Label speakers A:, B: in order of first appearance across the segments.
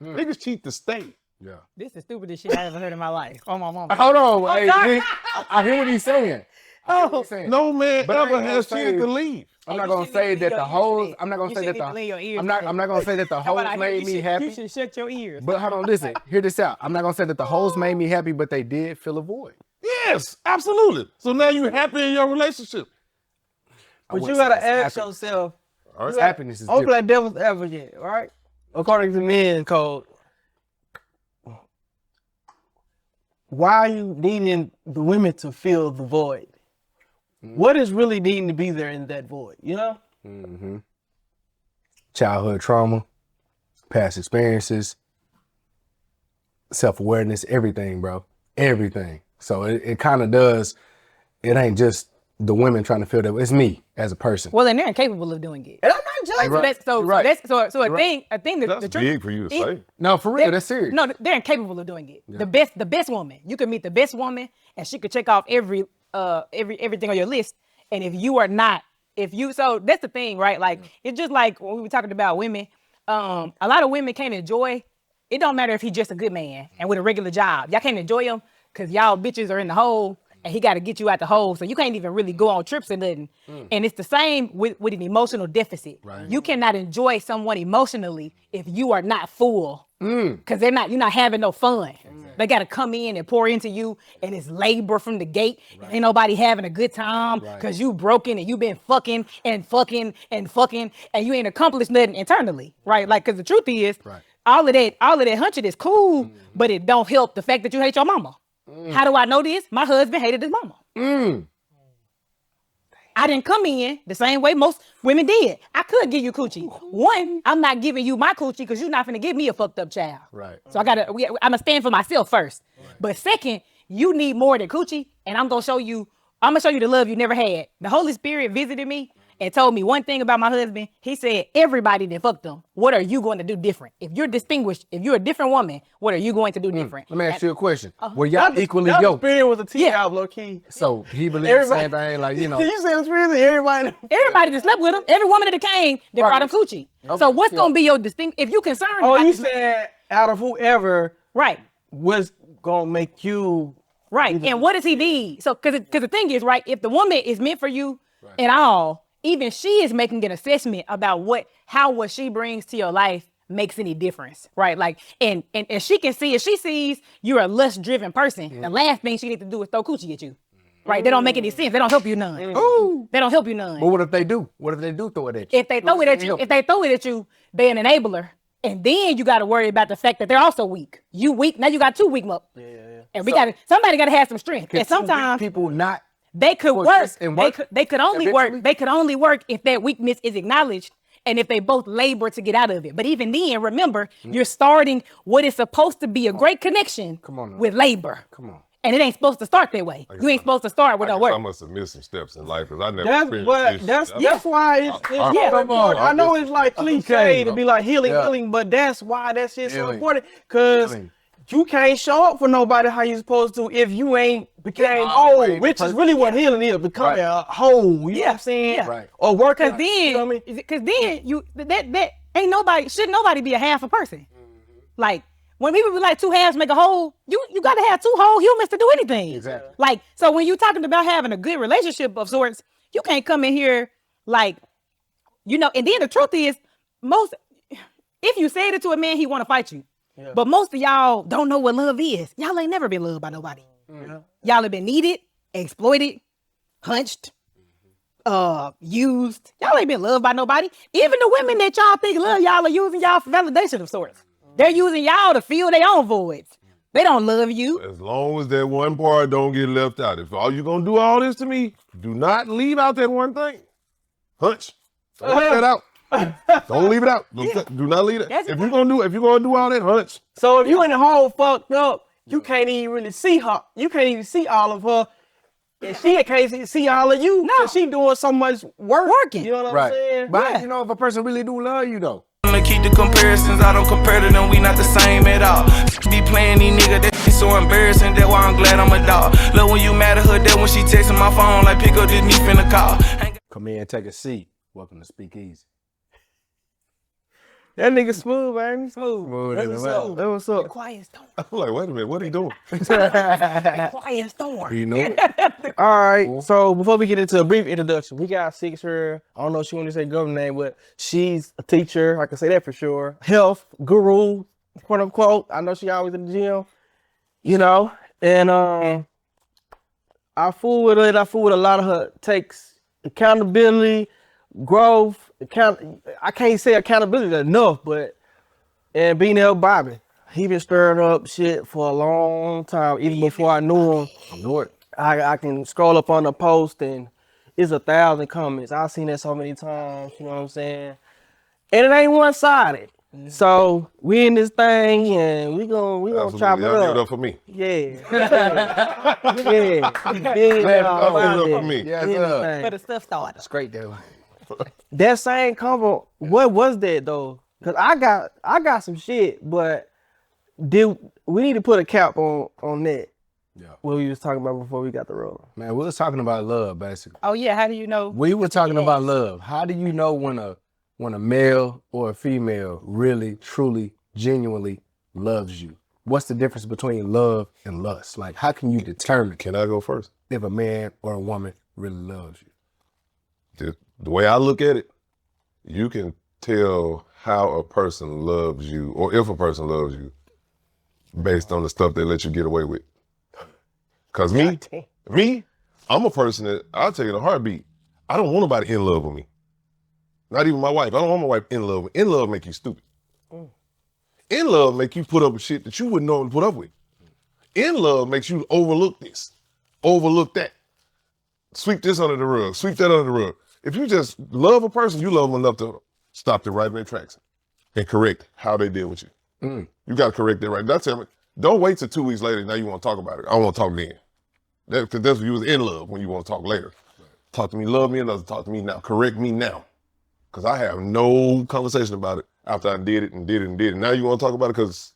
A: Niggas cheat to stay.
B: Yeah.
C: This is the stupidest shit I ever heard in my life. Oh, my mama.
B: Hold on. Hey, I hear what he's saying.
A: Oh, no man
B: But
A: ever has cheated to leave.
B: I'm not gonna say that the hoes. I'm not gonna say that the. I'm not gonna say that the hoes made me happy.
C: You should shut your ears.
B: But hold on, listen. Hear this out. I'm not gonna say that the hoes made me happy, but they did fill a void.
A: Yes, absolutely. So now you happy in your relationship.
D: But you gotta ask yourself.
B: Happiness is
D: I'm
B: different.
D: like devil's advocate, right? According to men's code, why are you needing the women to fill the void? What is really needing to be there in that void, you know?
B: Mm-hmm. Childhood trauma, past experiences, self-awareness, everything, bro. Everything. So it kind of does, it ain't just the women trying to fill that. It's me as a person.
C: Well, and they're incapable of doing it.
D: And I'm not judging.
C: I think
A: That's big for you to say.
B: No, for real, that's serious.
C: No, they're incapable of doing it. Yeah. The best woman. You can meet the best woman, and she could check off everything on your list. And if you are not, so that's the thing, right? Like it's just like when we were talking about women. A lot of women can't enjoy. It don't matter if he's just a good man and with a regular job. Y'all can't enjoy him because y'all bitches are in the hole. And he got to get you out the hole, so you can't even really go on trips or nothing. And it's the same with an emotional deficit. Right. You cannot enjoy someone emotionally if you are not full, because you're not having no fun. They got to come in and pour into you, and it's labor from the gate. Right. Ain't nobody having a good time because you broken and you been fucking and fucking and fucking, and you ain't accomplished nothing internally, right? Like, because the truth is, all of that hunching is cool, but it don't help the fact that you hate your mama. How do I know this? My husband hated his mama. I didn't come in the same way most women did. I could give you coochie. One, I'm not giving you my coochie because you're not finna give me a fucked up child. Right. So I'm gonna stand for myself first. Right. But second, you need more than coochie, and I'm gonna show you the love you never had. The Holy Spirit visited me and told me one thing about my husband. He said, everybody that fucked them, what are you going to do different? If you're distinguished, if you're a different woman, what are you going to do different?
B: Let me ask you a question. Were y'all equally yoked?
D: Spirit was a T-out, low key.
B: So he believed the same thing, like, you know.
D: You said Spirit, everybody
C: that slept with him, every woman that came, they brought him coochie. Okay. So what's going to be your distinct, if you concerned
D: about you said out of whoever was going to make you.
C: Right, and what does he need? So, because the thing is, right, if the woman is meant for you and all, even she is making an assessment about how what she brings to your life makes any difference, right? Like, and she can see, if she sees you're a lust-driven person, the last thing she needs to do is throw coochie at you, right? They don't make any sense. They don't help you none. They don't help you none.
B: But what if they do? What if they do throw it at you?
C: If they throw it at you, they're an enabler. And then you got to worry about the fact that they're also weak. You weak, now you got two weak up. And somebody got to have some strength. And sometimes
B: people not.
C: They could work. They could only work. They could only work if that weakness is acknowledged and if they both labor to get out of it. But even then, remember, you're starting what is supposed to be a great connection with labor. Come on. And it ain't supposed to start that way. You ain't supposed to start with no work.
A: I must have missed some steps in life because I never.
D: That's why it's important. I know it's like cliche to be like healing, but that's why that shit's so important. Because you can't show up for nobody how you supposed to if you ain't became whole, which is really what healing is, becoming a whole. You know what I'm saying? Yeah. Right. Or working.
C: Because then that ain't nobody, should nobody be a half a person. Like when people be like two halves make a whole, you got to have two whole humans to do anything. Exactly. Like, so when you talking about having a good relationship of sorts, you can't come in here like, you know, and then the truth is if you say it to a man, he want to fight you. Yeah. But most of y'all don't know what love is. Y'all ain't never been loved by nobody. Y'all have been needed, exploited, hunched, used. Y'all ain't been loved by nobody. Even the women that y'all think love y'all are using y'all for validation of sorts. They're using y'all to fill their own voids. They don't love you.
A: As long as that one part don't get left out. If all you gonna do all this to me, do not leave out that one thing. Hunch. Don't leave that out. Don't leave it out. Do not leave it. If you're gonna do all that, hunch.
D: So if you in the hole fucked up, you can't even really see her. You can't even see all of her. And she can't see all of you. No. She doing so much working. You know what I'm saying?
B: But you know, if a person really do love you though.
E: I'm gonna keep the comparisons, I don't compare to them, we not the same at all. Be playing these niggas, that be so embarrassing, that's why I'm glad I'm a dog. Love when you mad at her, that when she texting my phone, like pick up this me finna call.
B: Come in and take a seat. Welcome to Speak Easy.
D: That nigga smooth, man.
C: Smooth.
D: That's what's up.
C: Quiet storm.
A: I'm like, wait a minute, what are you doing?
C: Quiet storm.
B: You know?
D: All right. So before we get into a brief introduction, we got Syxx here. I don't know if she want to say government name, but she's a teacher. I can say that for sure. Health guru, quote unquote. I know she always in the gym. You know, and I fool with it. I fool with a lot of her takes. Accountability, growth, I can't say accountability enough, but and being there with Bobby. He been stirring up shit for a long time, even before I knew him.
B: I know it.
D: I can scroll up on the post and it's 1,000 comments. I've seen that so many times, you know what I'm saying? And it ain't one-sided. So we in this thing and we gonna chop it
A: Y'all give it
D: up.
A: up for me.
D: Yeah. Yeah.
A: Give it up for me.
B: Yeah,
C: But the stuff started.
B: it's great though.
D: That same convo, what was that though? Cause I got some shit, but we need to put a cap on that.
B: Yeah.
D: What we was talking about before we got the roll.
B: Man, we was talking about love, basically.
C: Oh yeah, how do you know?
B: We were talking about love. How do you know when a male or a female really, truly, genuinely loves you? What's the difference between love and lust? Like, how can you determine
A: Can I go first?
B: if a man or a woman really loves you?
A: The way I look at it, you can tell how a person loves you, or if a person loves you, based on the stuff they let you get away with. Cause me, I'm a person that I'll take it in a heartbeat. I don't want nobody in love with me. Not even my wife. I don't want my wife in love with me. In love make you stupid. In love make you put up with shit that you wouldn't normally put up with. In love makes you overlook this, overlook that. Sweep this under the rug, sweep that under the rug. If you just love a person, you love them enough to stop them right in their tracks and correct how they deal with you. You got to correct that right. That's it. Don't wait till 2 weeks later. Now you want to talk about it. I want to talk then. Because that's when you was in love, when you want to talk later. Right. Talk to me, love me, enough to talk to me now. Correct me now. Because I have no conversation about it after I did it and did it and did it. Now you want to talk about it because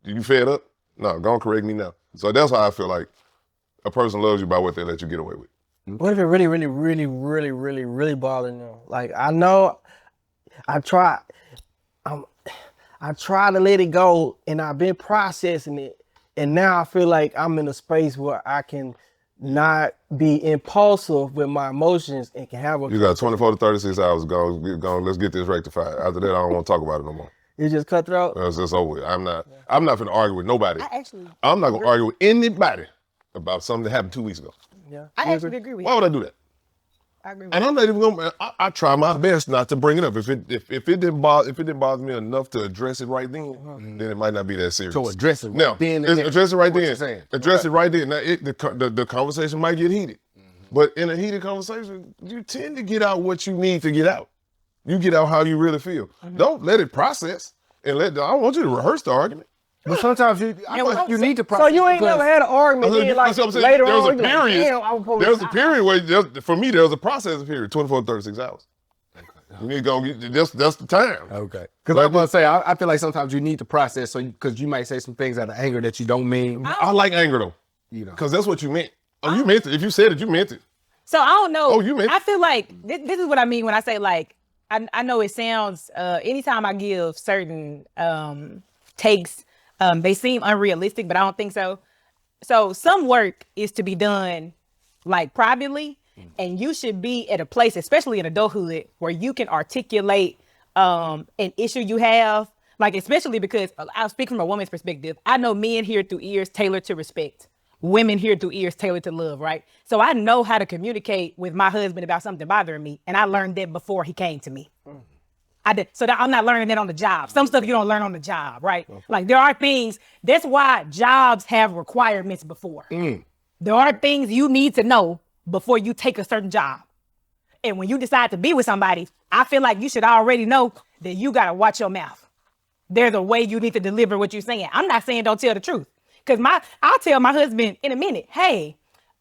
A: you fed up? No, go and correct me now. So that's why I feel like a person loves you by what they let you get away with.
D: What if it really bothering them? Like, I know I try to let it go and I've been processing it. And now I feel like I'm in a space where I can not be impulsive with my emotions and can have a...
A: You got 24 to 36 hours. Go, let's get this rectified. After that, I don't want to talk about it no more.
D: It's just cutthroat?
A: It's just over with. I'm not going to argue with nobody. I'm not going to argue with anybody about something that happened 2 weeks ago.
D: Yeah.
C: I actually agree with
A: Why
C: you.
A: would I do that?
C: I agree with
A: And
C: you.
A: I'm not even going to, I try my best not to bring it up. If it didn't bother me enough to address it right then it might not be that serious.
B: So address it right
A: now,
B: then.
A: address it right
B: What
A: then.
B: you're saying.
A: Address it right then. Now, the conversation might get heated. But in a heated conversation, you tend to get out what you need to get out. You get out how you really feel. Don't let it process. I don't want you to rehearse the argument.
B: But sometimes you need to process.
D: So you ain't never had an argument then, like, later
A: There was
D: on,
A: a period.
D: damn, I was supposed
A: There was
D: to
A: a period where, for me, there was a processing period, 24 to 36 hours. You need to go get, that's the time.
B: Okay. Because I'm going to say, I feel like sometimes you need to process, so because you might say some things out of anger that you don't mean.
A: I like anger, though.
B: You know.
A: Because that's what you meant. Oh, you meant it. If you said it, you meant it.
C: So I don't know.
A: Oh, you meant
C: I feel like this is what I mean when I say, like, I know it sounds, anytime I give certain takes, they seem unrealistic, but I don't think so. So some work is to be done like privately, and you should be at a place, especially in adulthood, where you can articulate an issue you have. Like, especially because I'll speak from a woman's perspective. I know men hear through ears tailored to respect. Women hear through ears tailored to love, right? So I know how to communicate with my husband about something bothering me, and I learned that before he came to me. I did. So that I'm not learning that on the job. Some stuff you don't learn on the job, right? Like, there are things, that's why jobs have requirements before. There are things you need to know before you take a certain job. And when you decide to be with somebody, I feel like you should already know that you got to watch your mouth. There's a way you need to deliver what you're saying. I'm not saying don't tell the truth. Because I'll tell my husband in a minute, hey,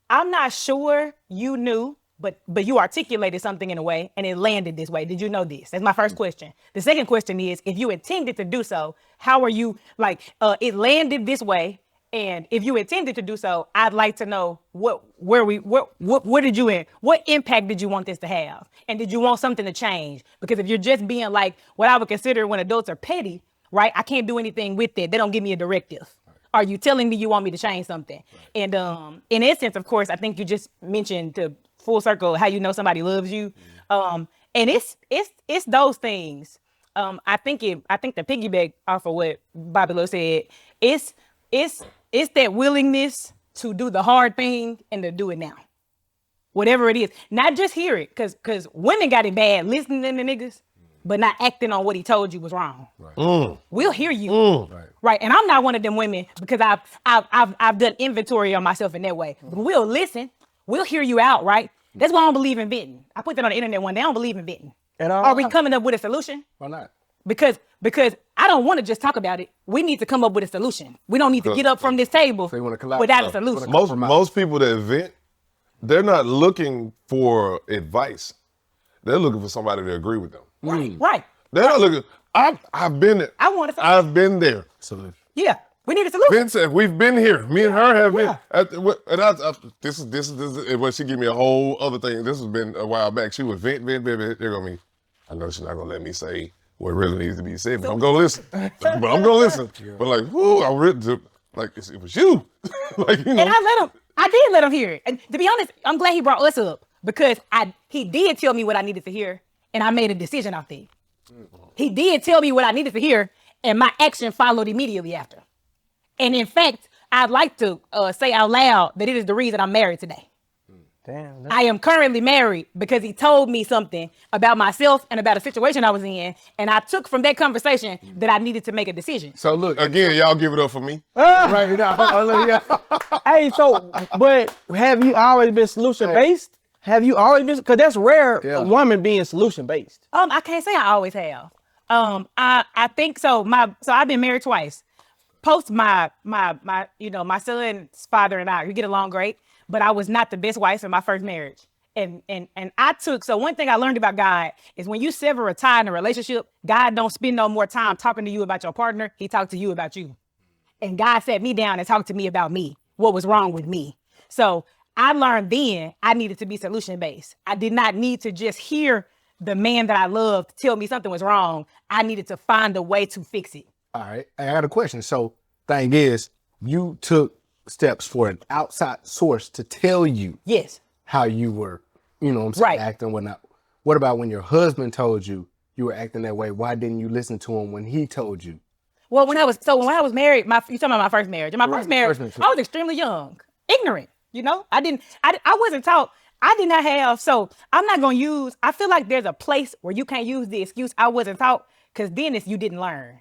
C: I'm not sure you knew, but you articulated something in a way and it landed this way. Did you know this? That's my first question. The second question is, if you intended to do so, how are you, like, it landed this way And if you intended to do so, I'd like to know what impact did you want this to have? And did you want something to change? Because if you're just being like what I would consider when adults are petty, right? I can't do anything with it. They don't give me a directive. Are you telling me you want me to change something? And in essence, of course, I think you just mentioned the full circle how you know somebody loves you. And it's those things. I think to piggyback off of what Bobby Lo said, it's that willingness to do the hard thing and to do it now. Whatever it is. Not just hear it, because women got it bad listening to niggas, but not acting on what he told you was wrong. Right. We'll hear you. Right. And I'm not one of them women because I've done inventory on myself in that way. But we'll listen. We'll hear you out, right? That's why I don't believe in venting. I put that on the internet one day. I don't believe in venting. Are we coming up with a solution?
B: Why not?
C: Because I don't want to just talk about it. We need to come up with a solution. We don't need to get up from this table without a solution.
A: Most people that vent, they're not looking for advice. They're looking for somebody to agree with them.
C: Right.
A: They're not looking. I've been there. I've been there.
B: Solution.
C: Yeah. We need a solution.
A: Ben said, we've been here. Me and her have been. This is when she gave me a whole other thing. This has been a while back. She would vent. There go me. I know she's not gonna let me say what really needs to be said, but I'm gonna listen. But I'm gonna listen. But like, whoo, I read like it was you. Like, you know.
C: And I did let him hear it. And to be honest, I'm glad he brought us up because he did tell me what I needed to hear, and I made a decision off that. He did tell me what I needed to hear, and my action followed immediately after. And in fact, I'd like to say out loud that it is the reason I'm married today.
D: Damn.
C: I am currently married because he told me something about myself and about a situation I was in. And I took from that conversation that I needed to make a decision.
B: So look.
A: Again, y'all give it up for me.
B: Right now.
D: Hey, but have you always been solution-based? Have you always been, because that's rare, a woman being solution-based.
C: I can't say I always have. I think so. So I've been married twice. Post my son's father and I, we get along great, but I was not the best wife in my first marriage. And so one thing I learned about God is when you sever a tie in a relationship, God don't spend no more time talking to you about your partner. He talks to you about you. And God sat me down and talked to me about me, what was wrong with me. So I learned then I needed to be solution-based. I did not need to just hear the man that I loved tell me something was wrong. I needed to find a way to fix it.
B: All right, I got a question. So, thing is, you took steps for an outside source to tell you how you were, acting and whatnot. What about when your husband told you you were acting that way? Why didn't you listen to him when he told you?
C: Well, when I was married, you talking about my first marriage. In my first marriage, I was extremely young, ignorant. I wasn't taught. I did not have. So I'm not gonna use. I feel like there's a place where you can't use the excuse I wasn't taught, because then it's you didn't learn.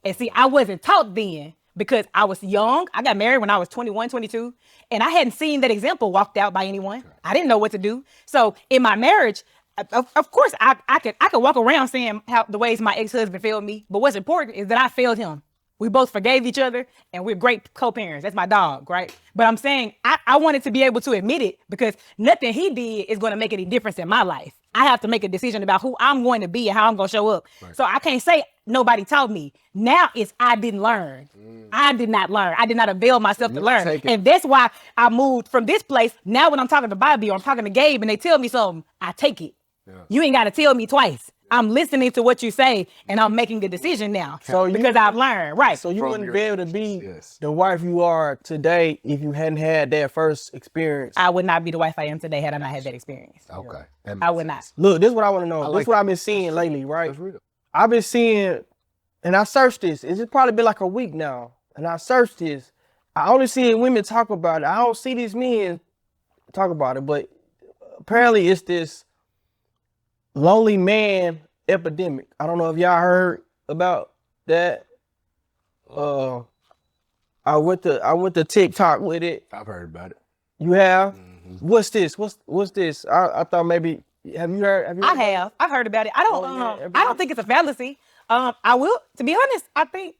C: And see, I wasn't taught then because I was young. I got married when I was 21, 22, and I hadn't seen that example walked out by anyone. I didn't know what to do. So in my marriage, of course, I could walk around saying how the ways my ex-husband failed me, but what's important is that I failed him. We both forgave each other, and we're great co-parents. That's my dog, right? But I'm saying I wanted to be able to admit it because nothing he did is going to make any difference in my life. I have to make a decision about who I'm going to be and how I'm going to show up. Right. So I can't say nobody taught me. Now it's I didn't learn. I did not learn. I did not avail myself to learn. And that's why I moved from this place. Now when I'm talking to Bobby or I'm talking to Gabe and they tell me something, I take it. Yeah. You ain't got to tell me twice. I'm listening to what you say and I'm making a decision now because I've learned. Right.
D: So you wouldn't be able to be the wife you are today if you hadn't had that first experience.
C: I would not be the wife I am today had I not had that experience.
B: Okay.
C: I would not.
D: Look, this is what I want to know. This is what I've been seeing lately, right? That's real. I've been seeing, and I searched this. It's probably been like a week now. And I searched this. I only see women talk about it. I don't see these men talk about it, but apparently it's this lonely man epidemic. I don't know if y'all heard about that. I went to TikTok with it.
B: I've heard about it.
D: You have? Mm-hmm. What's this? What's this? I thought maybe have you heard?
C: I've heard about it. I don't think it's a fallacy. I will, to be honest, I think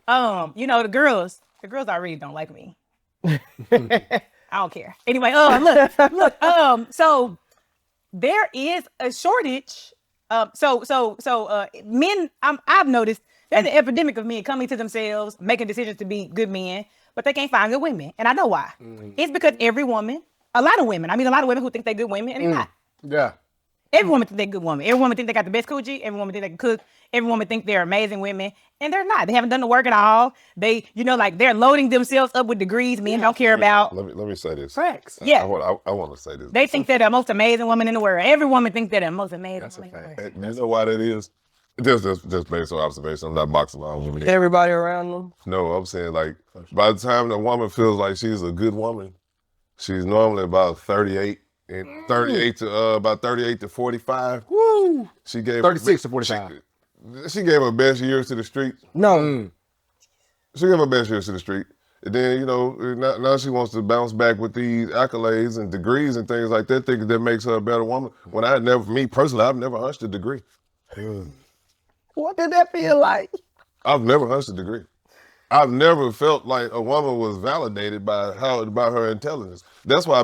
C: the girls already don't like me. I don't care. Anyway, look, so there is a shortage. Men, I've noticed There's an epidemic of men coming to themselves, making decisions to be good men, but they can't find good women. And I know why. It's because every woman, a lot of women who think they're good women and they're not.
B: Yeah.
C: Every woman think they're good women. Every woman think they got the best coochie. Every woman think they can cook. Every woman think they're amazing women. And they're not. They haven't done the work at all. They, they're loading themselves up with degrees men don't care about.
A: Let me say this.
C: Facts. Yeah.
A: I want to say this.
C: They think they're the most amazing woman in the world. Every woman thinks they're the most amazing woman in the world.
A: And you know why that is? Just based on observation. I'm not boxing my own women.
D: Everybody around them.
A: No, I'm saying like by the time the woman feels like she's a good woman, she's normally about 38 and 38 to about 38 to 45.
B: Woo!
A: She gave
B: 36 to 45.
A: She gave her best years to the street.
D: No.
A: She gave her best years to the street. And then, now she wants to bounce back with these accolades and degrees and things like that, thinking that makes her a better woman. When I've never hunched a degree.
D: What did that feel like?
A: I've never hunched a degree. I've never felt like a woman was validated by her intelligence. That's why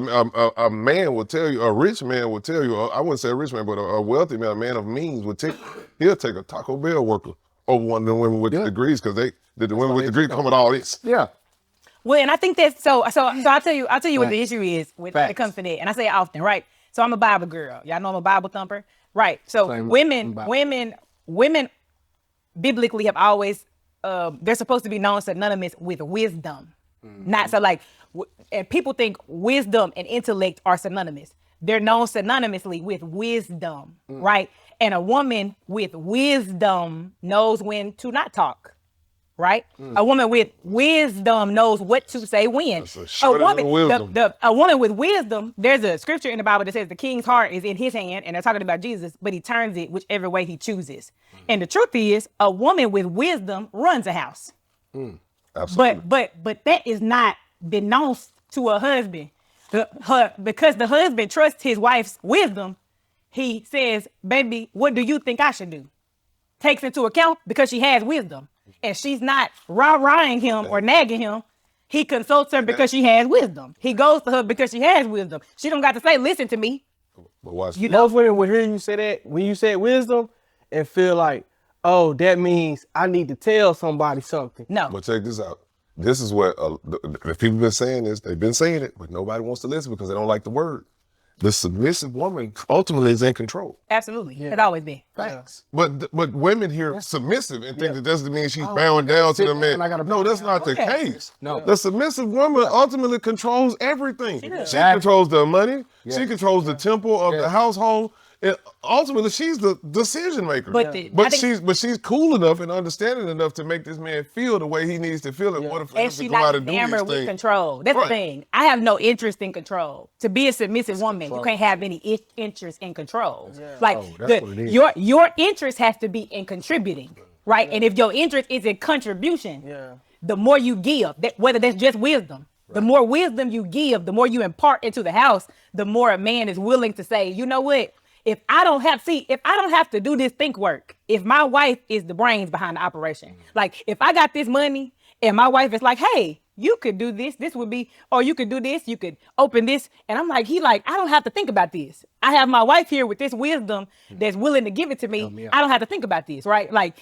A: a man will tell you, a rich man will tell you, I wouldn't say a rich man, but a wealthy man, a man of means he'll take a Taco Bell worker over one of the women with degrees because the women with degrees come with all this.
B: Yeah.
C: Well, and I think that's so I'll tell you what the issue is when it comes to that. And I say it often, right? So I'm a Bible girl. Y'all know I'm a Bible thumper. Right. So women biblically have always they're supposed to be known synonymous with wisdom. Not so like and people think wisdom and intellect are synonymous. They're known synonymously with wisdom, right? And a woman with wisdom knows when to not talk, right? A woman with wisdom knows what to say when. A woman with wisdom, there's a scripture in the Bible that says the king's heart is in his hand, and they're talking about Jesus, but he turns it whichever way he chooses. And the truth is, a woman with wisdom runs a house.
A: Absolutely.
C: But that is not denounced to a husband. Because the husband trusts his wife's wisdom, he says, baby, what do you think I should do? Takes into account because she has wisdom. And she's not rah-rahing him or nagging him. He consults her because she has wisdom. He goes to her because she has wisdom. She don't got to say, listen to me.
A: But watch
D: Most women will hear you say that when you said wisdom and feel like, oh, that means I need to tell somebody something.
C: No.
A: But check this out. This is what the people been saying this. They've been saying it, but nobody wants to listen because they don't like the word. The submissive woman ultimately is in control.
C: Absolutely. It's always been.
A: Thanks. But women hear submissive and think that doesn't mean she's bowing down to the man. No, that's not the case.
B: No.
A: The submissive woman ultimately controls everything. She controls the money. She controls the temple of the household. And ultimately, she's the decision maker. But she's cool enough and understanding enough to make this man feel the way he needs to feel in order for him to go out and do these things.
C: Control. That's the thing. I have no interest in control. To be a submissive woman, you can't have any interest in control. Like your interest has to be in contributing, right? And if your interest is in contribution, the more you give, whether that's just wisdom. The more wisdom you give, the more you impart into the house, the more a man is willing to say, you know what? If I don't have to do this think work, if my wife is the brains behind the operation, like if I got this money and my wife is like, hey, you could do this would be, or you could do this, you could open this. And I'm like, I don't have to think about this. I have my wife here with this wisdom that's willing to give it to me. I don't have to think about this, right? Like,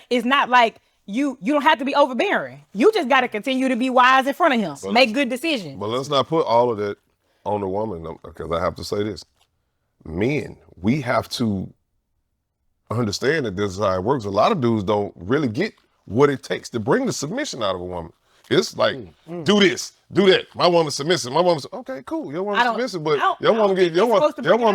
C: it's not like you don't have to be overbearing. You just got to continue to be wise in front of him, make good decisions.
A: But let's not put all of that on the woman, because I have to say this. Men, we have to understand that this is how it works. A lot of dudes don't really get what it takes to bring the submission out of a woman. It's like, do this, do that. My woman's submissive. My woman's okay, cool. Your woman's submissive, but your woman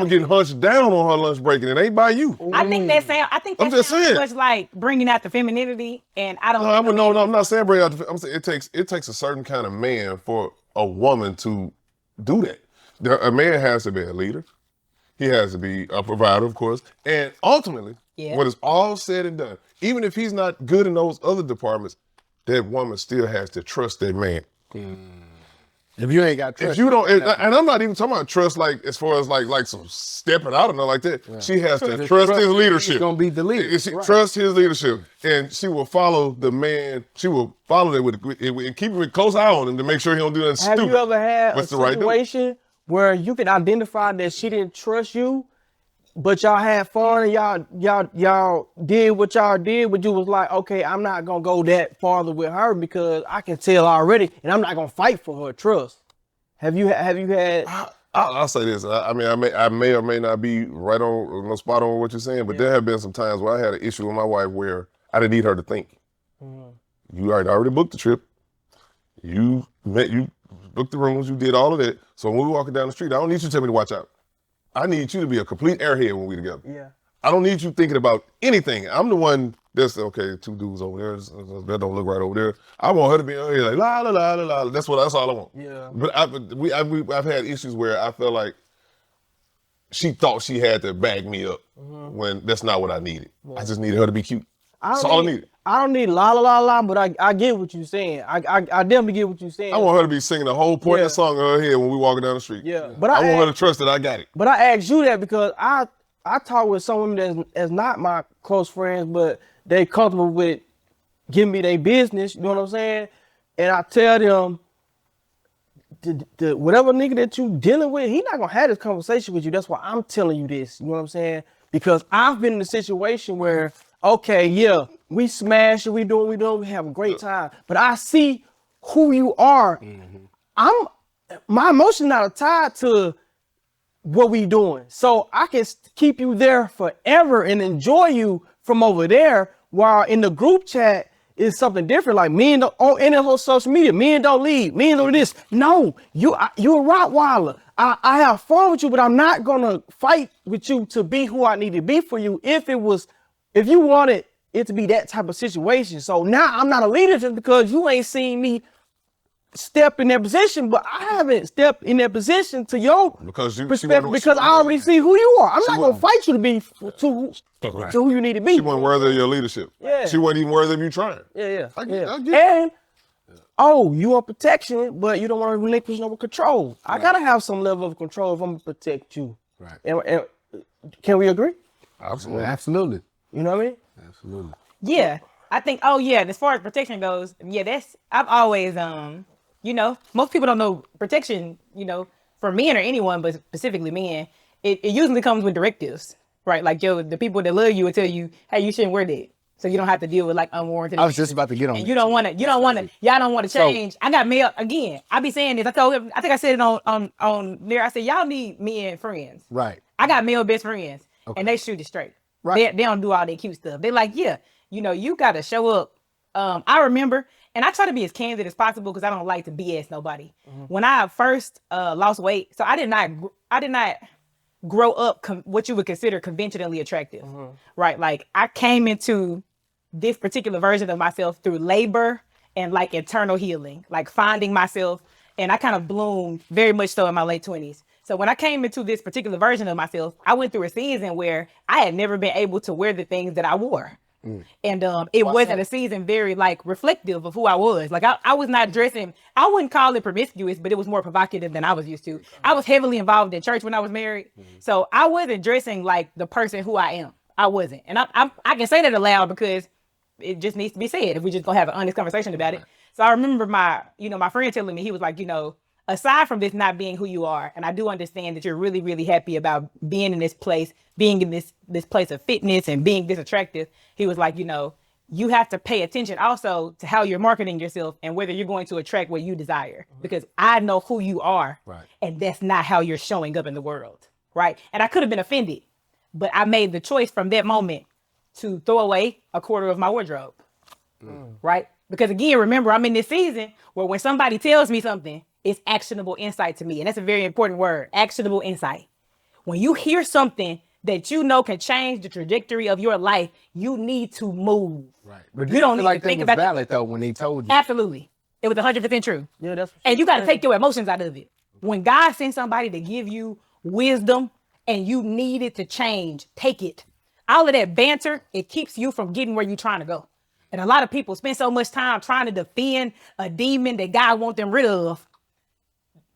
A: getting hunched down on her lunch break, and it ain't by you.
C: I think that sounds much like bringing out the femininity, and I don't.
A: No, I'm not saying bring out the. I'm saying it takes a certain kind of man for a woman to do that. A man has to be a leader. He has to be a provider, of course. And ultimately, when it's all said and done, even if he's not good in those other departments, that woman still has to trust that man.
B: If you ain't got trust.
A: If you don't, and I'm not even talking about trust like as far as like some stepping out or nothing like that. Yeah. She has to trust his leadership.
B: She's gonna be the leader.
A: She trust his leadership, and she will follow the man. She will follow it and keep a close eye on him to make sure he don't do nothing stupid.
D: Have you ever had a situation where you can identify that she didn't trust you, but y'all had fun and y'all did what y'all did, but you was like, okay, I'm not gonna go that farther with her because I can tell already, and I'm not gonna fight for her trust. Have you had?
A: I'll say this. I mean, I may or may not be right on the spot on what you're saying, but there have been some times where I had an issue with my wife where I didn't need her to think. You already booked the trip. You booked the rooms. You did all of that. So when we're walking down the street, I don't need you to tell me to watch out. I need you to be a complete airhead when we're together.
D: Yeah.
A: I don't need you thinking about anything. I'm the one that's, okay, two dudes over there, that don't look right over there. I want her to be here like, la, la, la, la, la. That's all I want.
D: Yeah.
A: But I've had issues where I felt like she thought she had to bag me up when that's not what I needed. I just needed her to be cute. That's all I needed.
D: I don't need la la la la, but I get what you're saying. I definitely get what you're saying.
A: I want her to be singing the whole point of the song in her head when we walking down the street.
D: Yeah. But
A: I want her to trust that I got it.
D: But I asked you that because I talk with some women that's not my close friends, but they comfortable with giving me their business, you know what I'm saying? And I tell them, whatever nigga that you dealing with, he not gonna have this conversation with you. That's why I'm telling you this, you know what I'm saying? Because I've been in a situation where, okay, yeah, we smash it, we have a great time, but I see who you are. My emotions not tied to what we doing. So I can keep you there forever and enjoy you from over there, while in the group chat is something different. Like men on any whole social media, men don't leave, men do this. No, you're a Rottweiler. I have fun with you, but I'm not gonna fight with you to be who I need to be for you if you wanted it to be that type of situation. So now I'm not a leader just because you ain't seen me step in that position, but I haven't stepped in that position to your perspective because I already see who you are. I'm not gonna fight you to be to who you need to be.
A: She wasn't worthy of your leadership.
D: Yeah.
A: She wasn't even worthy of you trying.
D: Yeah.
A: I get
D: And you want protection, but you don't want to relinquish no control. I gotta have some level of control if I'm gonna protect you.
B: Right.
D: And can we agree?
B: Absolutely.
D: You know what I mean?
B: Absolutely.
C: Yeah. I think, as far as protection goes, I've always, most people don't know protection, for men or anyone, but specifically men, it usually comes with directives, right? Like, the people that love you will tell you, hey, you shouldn't wear that. So you don't have to deal with like unwarranted.
B: I was just about to get on.
C: And y'all don't want to change. So, I got mail again. I be saying this. I told him, I think I said it on there. I said, y'all need men friends.
B: Right.
C: I got male best friends and they shoot it straight. Right. They don't do all that cute stuff. They're like, you got to show up. I remember, and I try to be as candid as possible because I don't like to BS nobody. When I first lost weight, so I did not grow up what you would consider conventionally attractive, right? Like I came into this particular version of myself through labor and like internal healing, like finding myself, and I kind of bloomed very much so in my late 20s. So when I came into this particular version of myself, I went through a season where I had never been able to wear the things that I wore. And it wasn't a season very like reflective of who I was. Like I was not dressing, I wouldn't call it promiscuous, but it was more provocative than I was used to. I was heavily involved in church when I was married. So I wasn't dressing like the person who I am. I wasn't. And I can say that aloud because it just needs to be said if we're just gonna have an honest conversation about it. So I remember my friend telling me, he was like, aside from this not being who you are, and I do understand that you're really, really happy about being in this place, being in this place of fitness and being this attractive. He was like, you have to pay attention also to how you're marketing yourself and whether you're going to attract what you desire, because I know who you are, and that's not how you're showing up in the world, right? And I could have been offended, but I made the choice from that moment to throw away a quarter of my wardrobe, right? Because again, remember, I'm in this season where when somebody tells me something, it's actionable insight to me. And that's a very important word, actionable insight. When you hear something that you know can change the trajectory of your life, you need to move.
B: Right. But
C: you don't need
B: like
C: to think
B: was
C: about
B: valid though when he told you.
C: Absolutely. It was 100% true.
D: Yeah, that's
C: and you got to take your emotions out of it. When God sends somebody to give you wisdom and you need it to change, take it. All of that banter, it keeps you from getting where you're trying to go. And a lot of people spend so much time trying to defend a demon that God wants them rid of.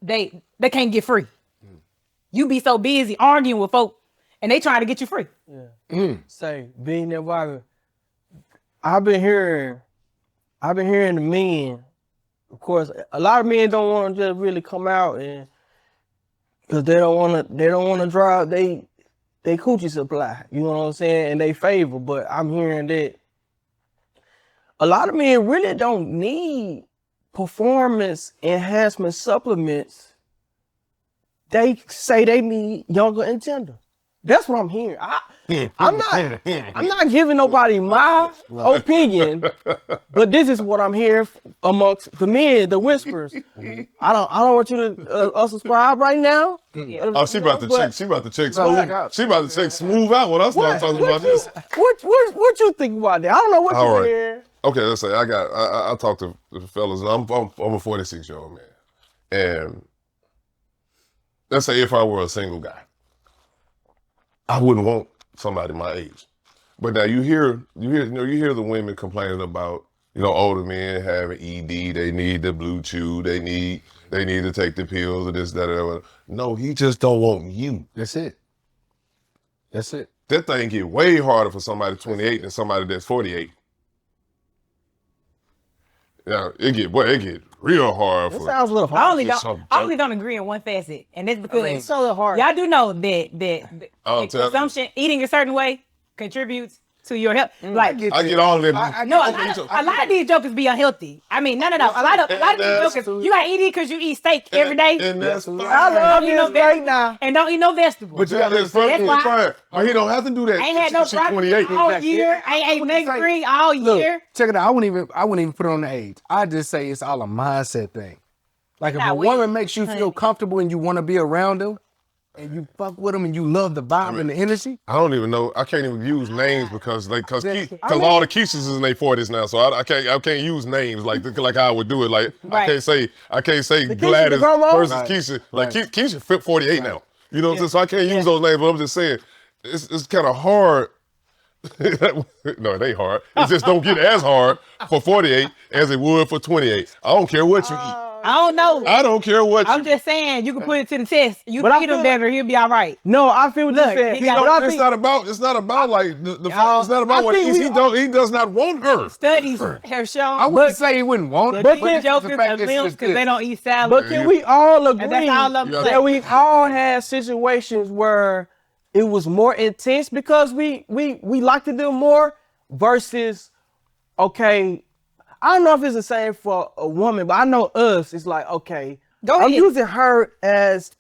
C: They can't get free. You be so busy arguing with folk and they trying to get you free.
D: Yeah. Say, being that wife, I've been hearing the men, of course, a lot of men don't want to just really come out and because they don't want to drive. they coochie supply. You know what I'm saying? And they favor. But I'm hearing that a lot of men really don't need performance enhancement supplements. They say they need younger and tender. That's what I'm hearing. I'm not giving nobody my opinion, but this is what I'm hearing amongst the men, the whispers. I don't want you to unsubscribe right now.
A: Oh, she about to check. She about to check smooth. She about to check smooth out when I start talking about this.
D: What you think about that? I don't know what you hear.
A: Okay, let's say I talk to the fellas. I'm a 46-year-old man, and let's say if I were a single guy, I wouldn't want somebody my age. But now you hear the women complaining about, older men having ED, they need the blue chew, they need to take the pills or this, that, or that. No, he just don't want you.
B: That's it.
A: That thing get way harder for somebody 28 than somebody that's 48. Yeah, it get real hard.
D: It sounds a little hard.
C: I only don't agree in one facet, and it's because
D: it's so little hard.
C: Y'all do know that consumption, eating a certain way, contributes to your health.
A: I get all of that.
C: A lot of these jokers be unhealthy. I mean, no. A lot of these jokers, you got ED because you eat steak every day.
A: And that's fine.
D: I love you steak now.
C: And don't eat no vegetables.
A: But you got this fine. But he don't have to do that.
C: I ain't had no broccoli all year. I ain't ate nigga all year.
B: Look, check it out. I wouldn't even put it on the age. I just say it's all a mindset thing. Like if a woman makes you feel comfortable and you want to be around them, and you fuck with them and you love the vibe and the energy.
A: I don't even know. I can't even use names because all the Keishas is in their 40s now, so I can't use names like how I would do it. Like I can't say Gladys versus Keisha. Like Keisha fit 48 now. You know what I'm saying? So I can't use those names. But I'm just saying it's kind of hard. No, it ain't hard. It just don't get as hard for 48 as it would for 28. I don't care what you eat.
C: I don't know.
A: I don't care what
C: I'm just saying, you can put it to the test. You feed him better, he'll be all right.
D: No, I feel what you said.
A: It's not about like the it's not about what he eats. He does not want her.
C: Studies have shown.
B: I wouldn't say he wouldn't want her.
C: But jokers are limbs because they don't eat salad.
D: But can we all agree
C: that
D: we all had situations where it was more intense because we liked to do more versus, okay, I don't know if it's the same for a woman, but I know us, it's like, okay, I'm using her as,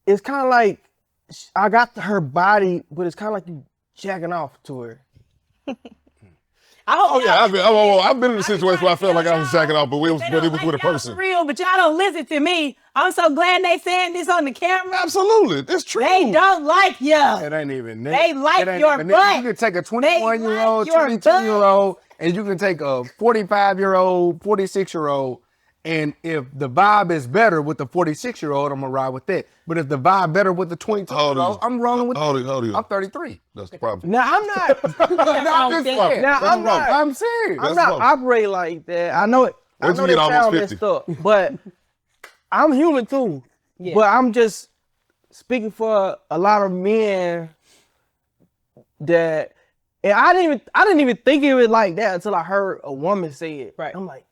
D: it's kind of like, I got her body, but it's kind of like you jacking off to her.
A: I've been in a situation where I felt like I was jacking off, but it was with a person.
C: Real, but y'all don't listen to me. I'm so glad they saying this on the camera.
A: Absolutely, it's true.
C: They don't like you.
B: It ain't even that.
C: They like your butt.
B: You can take a 21-year-old, 22-year-old, and you can take a 45-year-old, 46-year-old, and if the vibe is better with the 46-year-old, I'm gonna ride with that. But if the vibe better with the 22-year-old, I'm rolling with.
A: How old are you?
B: I'm 33.
A: That's the problem.
D: Now I'm not.
B: I'm serious.
D: I'm not operating like that. I know it. I know they sound messed up, but I'm human too. Yeah. But I'm just speaking for a lot of men that, and I didn't even think of it like that until I heard a woman say it.
C: Right.
D: I'm like,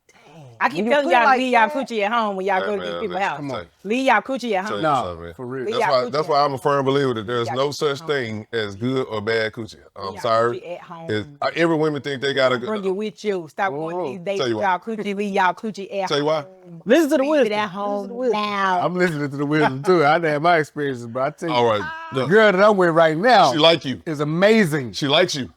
C: I keep telling y'all to leave y'all coochie at home when y'all go to these people's house. Leave y'all coochie at home.
B: No, for real.
A: That's why I'm a firm believer that there's no such thing as good or bad coochie. I'm sorry.
C: At home.
A: Every woman think they gotta
C: bring it with you. Stop going to these dates with y'all coochie. Leave y'all coochie at home.
A: Tell you why.
D: Listen to the wisdom.
C: At home now.
B: I'm listening to the wisdom too. I done had my experiences, but I tell you,
A: all right,
B: the girl that I'm with right now,
A: she like you.
B: Is amazing.
A: She likes you.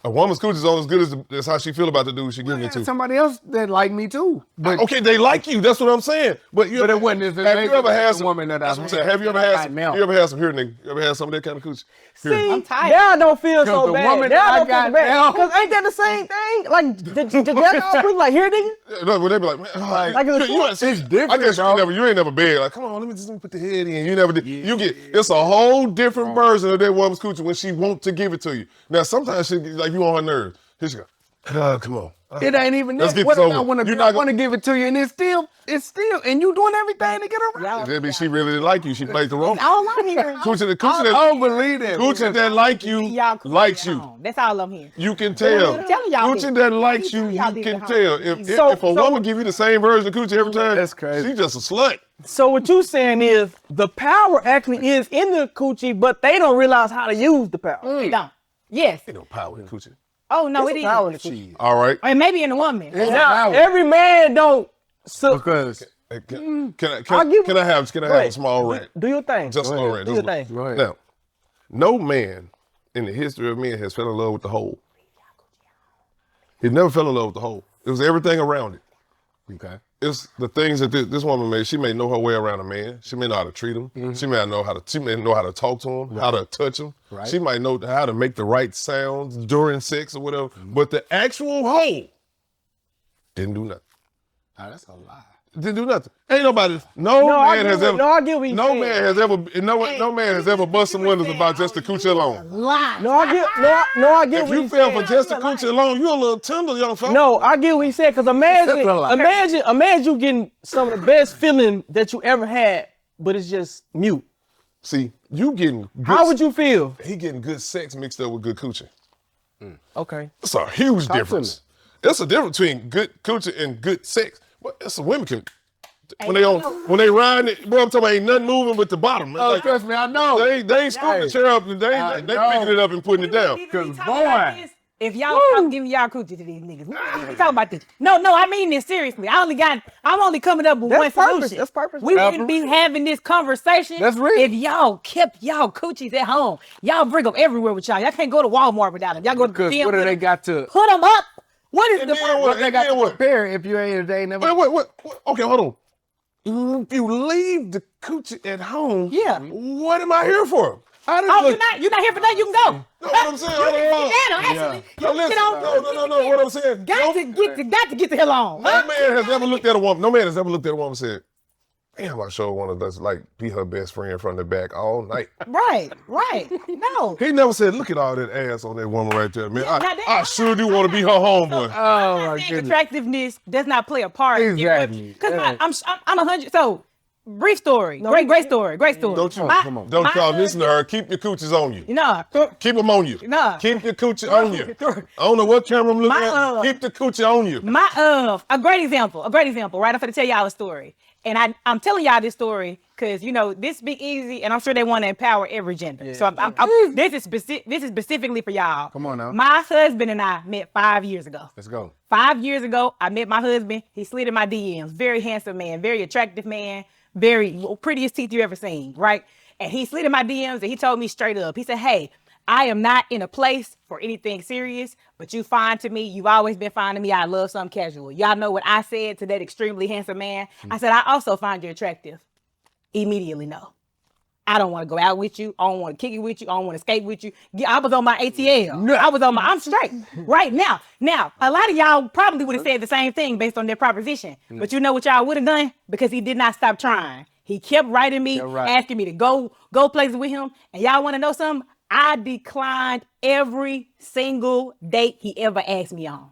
A: A woman's coochie is only as good as how she feel about the dude she giving it to.
B: Somebody else that like me too. But
A: okay, they like you. That's what I'm saying. But
B: it wasn't. Have you ever had some woman that
A: have you ever had some? You ever had some here, nigga? You ever had some of that kind of coochie?
D: See,
C: I'm tired.
D: Now I don't feel so
B: the
D: bad.
B: Woman
D: now I don't
B: got
D: feel bad. Because ain't that the same thing? Like the like here, nigga.
A: No, they be like, man, like
B: it's different.
A: I guess you ain't never been like, come on, let me put the head in. You never did. You get it's a whole different version of that woman's coochie when she want to give it to you. Now sometimes she like you on her nerves. Here she go. Come on.
B: It ain't even that. What I want to give it to you, and it's still, and you doing everything to get around.
A: That means she really didn't like you. She played the role.
C: All I'm hearing.
B: I don't believe that.
A: Coochie that like you, likes you.
C: That's all I'm hearing.
A: You can tell. Coochie that likes you, you can tell. If a woman give you the same version of coochie every time,
B: that's crazy.
A: She just a slut.
D: So what you saying is the power actually is in the coochie, but they don't realize how to use the power.
C: They don't. Yes.
A: Ain't no power in coochie.
C: Oh no,
D: It's
C: it
D: power in
C: is.
D: the coochie.
A: All right.
C: Or maybe in a woman.
D: Now, every man don't. So,
B: Because
A: Hey,
D: I'll
A: Can
D: give-
A: I have a small rant?
D: do your thing.
A: Just a small rant.
D: Do your
A: Just-
D: thing.
B: go ahead.
A: Now, no man in the history of men has fell in love with the hole. He never fell in love with the hole. It was everything around it.
B: Okay.
A: It's the things that this woman made. She may know her way around a man. She may know how to treat him. She may know how to. She may know how to talk to him, how to touch him.
B: Right.
A: She might know how to make the right sounds during sex or whatever. But the actual hole didn't do nothing.
B: Oh, that's a lie.
A: Didn't do nothing. Ain't nobody. No
D: I
A: man
D: get
A: has
D: what-
A: ever.
D: no, I get what you
A: No
D: saying.
A: man has ever. No man has ever busted windows about just the coochie alone.
C: Lie.
D: No, I get
A: If
D: what
A: you
D: he
A: fell
D: said.
A: for just the coochie alone, you a little tender young fella.
D: No, I get what he said. Cause imagine you getting some of the best feeling that you ever had, but it's just mute.
A: See, you getting. Good,
D: How would you feel?
A: He getting good sex mixed up with good coochie.
D: Okay.
A: It's a huge
B: Talk to
A: difference. It's a difference between good coochie and good sex. But it's a women can when they riding it, bro, I'm talking about ain't nothing moving but the bottom. It's
B: Oh,
A: like,
B: trust me, I know.
A: they ain't scooting the chair up and they
B: I
A: they
B: know.
A: picking it up and putting it down.
B: Cause
C: We talking about
B: boy.
C: this. If y'all stop giving y'all coochie to these niggas, we talk about this. No, I mean this seriously. I'm only coming up with
D: That's
C: one
D: purpose.
C: solution.
D: That's purpose.
C: We wouldn't be having this conversation
B: That's real.
C: if y'all kept y'all coochies at home. Y'all bring them everywhere with y'all. Y'all can't go to Walmart without them. Y'all go to the
B: Because
C: gym
B: what do
C: with
B: they
C: them.
B: got to?
C: Put them up. What is
A: And
C: the
A: then
B: What they got to
A: what?
B: compare if you ain't never?
A: Wait. Okay, hold on. If you leave the coochie at home,
C: Yeah.
A: what am I here for?
B: How does
C: Oh,
B: look-
C: you're not here for that. You can go.
A: No, what I'm saying, hold on.
C: Actually,
A: No,
C: you
A: listen,
C: get on.
A: no, what I'm saying.
C: Got to get the hell on.
A: No man has ever looked at a woman. No man has ever looked at a woman and said, "Damn, I sure want to just like be her best friend from the back all night."
C: Right. No.
A: He never said, "Look at all that ass on that woman right there, man.
C: Yeah, now that-
A: I sure do want to be her homeboy."
B: Oh my
C: Saying
B: goodness.
C: attractiveness does not play a part.
B: Exactly.
C: Because
B: Yeah.
C: I'm 100. So, brief story. Great story.
A: Don't you
B: Come on.
A: don't
C: my
A: y'all listen to
C: husband-
A: her. Keep your coochies on you.
C: No.
A: Keep them on you.
C: Nah.
A: Keep your coochie on you. I don't know what camera I'm looking
C: My,
A: at. Keep the coochie on you.
C: A great example, right? I'm going to tell y'all a story. And I'm telling y'all this story because, this Big Easy, and I'm sure they want to empower every gender. So this is specifically for y'all.
B: Come on now.
C: My husband and I met 5 years ago.
B: Let's go.
C: 5 years ago, I met my husband. He slid in my DMs. Very handsome man, very attractive man, very prettiest teeth you ever seen, right? And he slid in my DMs and he told me straight up. He said, "Hey, I am not in a place for anything serious, but you fine to me. You've always been fine to me. I love something casual." Y'all know what I said to that extremely handsome man? I said, "I also find you attractive." Immediately, no. I don't want to go out with you. I don't want to kick it with you. I don't want to skate with you. I was on my ATL. I'm straight right now. Now, a lot of y'all probably would have said the same thing based on their proposition. But you know what y'all would have done? Because he did not stop trying. He kept writing me, asking me to go places with him. And y'all want to know something? I declined every single date he ever asked me on.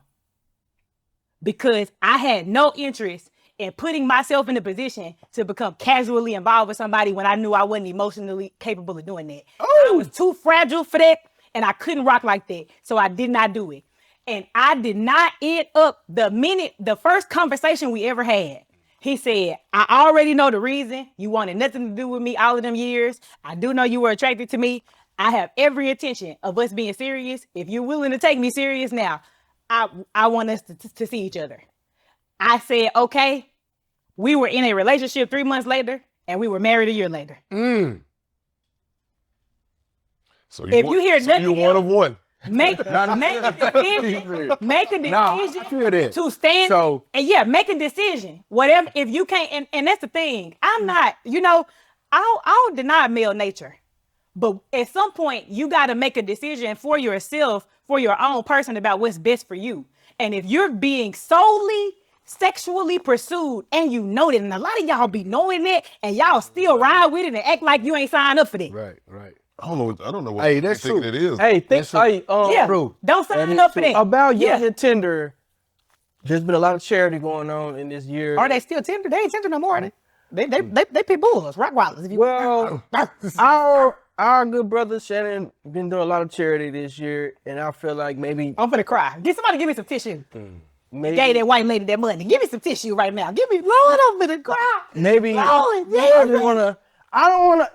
C: Because I had no interest in putting myself in a position to become casually involved with somebody when I knew I wasn't emotionally capable of doing that. I was too fragile for that, and I couldn't rock like that. So I did not do it. And I did not end up the first conversation we ever had. He said, "I already know the reason you wanted nothing to do with me all of them years. I do know you were attracted to me. I have every intention of us being serious. If you're willing to take me serious now, I want us to see each other." I said, "Okay." We were in a relationship 3 months later, and we were married a year later.
A: So
C: If you hear nothing
A: you're one of one.
C: Make a decision. Make a decision to stand.
B: So-
C: and make a decision. Whatever. If you can't, and that's the thing. I'm not. I don't deny male nature, but at some point you got to make a decision for yourself, for your own person, about what's best for you. And if you're being solely sexually pursued, and you know that, and a lot of y'all be knowing that, and y'all still ride with it and act like you ain't signed up for that.
B: Right.
A: I don't know what
B: Hey, that's
A: you think
B: true.
A: it is.
D: Hey,
C: Yeah.
B: True.
C: Don't sign up for that.
D: about you
C: Yeah.
D: and Tinder, there's been a lot of charity going on in this year.
C: Are they still tender? They ain't tender no more. Are they pit bulls, Rottweilers. If you
D: Well, our good brother Shannon been doing a lot of charity this year, and I feel like maybe
C: I'm gonna cry. Get somebody give me some tissue. Gave that white lady that money. Give me some tissue right now. Give me, Lord, over the ground.
D: Maybe
C: Lord,
D: I don't wanna.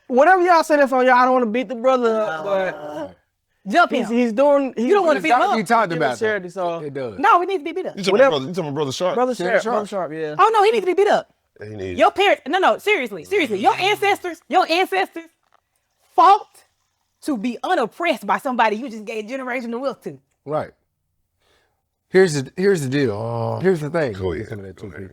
D: Whatever y'all say that's on y'all, I don't wanna beat the brother up, but
C: jump him.
D: he's doing.
C: You don't want to beat him up.
B: He talked about
D: charity,
B: that.
D: so
B: It does.
C: No, he needs to be beat up.
A: You talking about Brother Sharp?
D: Brother
B: Sharp.
D: Sharp, yeah.
C: Oh no, he needs to be beat up.
A: He needs.
C: Your parents, no, seriously, your ancestors fought to be unoppressed by somebody you just gave generational wealth to.
B: Right. Here's the deal. Here's the thing.
A: Go ahead.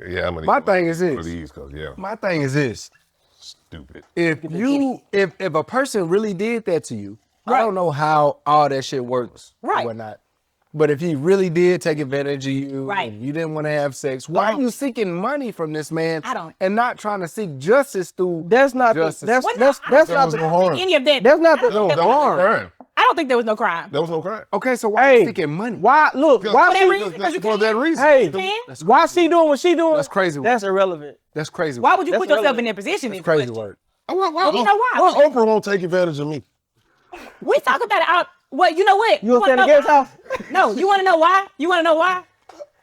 A: Yeah, I'm gonna.
B: My thing is this. My thing is this.
A: Stupid.
B: If a person really did that to you, I don't know how all that shit works or whatnot. But if he really did take advantage of you, and you didn't want to have sex, why are you seeking money from this man?
C: I don't.
B: And not trying to seek justice through.
D: That's not
B: justice.
D: that's not the
A: harm.
C: Any of that.
D: That's not the
A: No harm.
C: I don't think there was no crime.
A: There was no crime.
B: Okay, so why are you seeking money?
D: Why look? Why
A: For that reason.
D: Hey, why she doing what she doing?
B: That's crazy.
D: That's irrelevant.
B: That's crazy.
C: Why would you put yourself
D: relevant.
C: in that position?
B: That's crazy work.
A: Why
C: you know why?
A: Why Oprah won't take advantage of me?
C: We talk about it out. Well, you know what?
D: You want to stand against house?
C: No, you want to know why? You want to know why?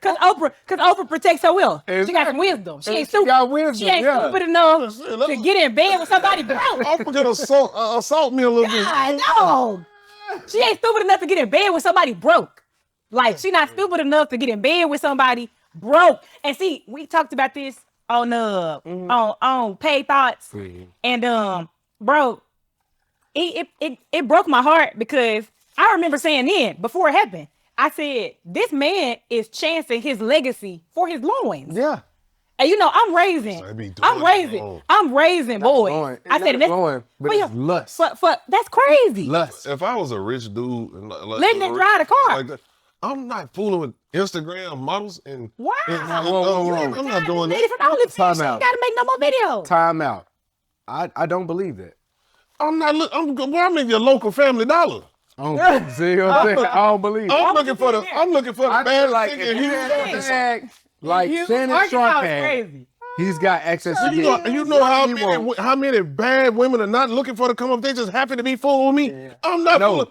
C: Cause Oprah protects her will. She got some wisdom. She ain't stupid.
B: Got wisdom,
C: She ain't stupid enough to get in bed with somebody broke.
A: Oprah could assault me a little bit.
C: I know. She ain't stupid enough to get in bed with somebody broke. Like she not stupid enough to get in bed with somebody broke. And see, we talked about this on on Paid Thoughts, and bro, it broke my heart because I remember saying then before it happened, I said this man is chancing his legacy for his loins.
B: Yeah.
C: And you know, I'm raising boys. I said
B: that's but it's lust.
C: That's crazy.
B: Lust.
A: If I was a rich dude and
C: letting it drive the car.
A: like that, I'm not fooling with Instagram models and
C: Wow.
A: I'm not doing
C: Lady
A: that.
C: from OnlyFans, she
B: Time
C: ain't
B: out.
C: gotta make no more videos.
B: Time out. I don't believe that.
A: I'm in your local Family Dollar.
B: See what I'm saying? I don't believe it.
A: I'm looking for the bad
B: like
A: chick
B: if
A: in
B: you had a
A: Houston.
B: bag like Shannon Sharp had, he's got access to
A: You know how many bad women are not looking for to come up? They just happen to be fooling me. Yeah. I'm not fooling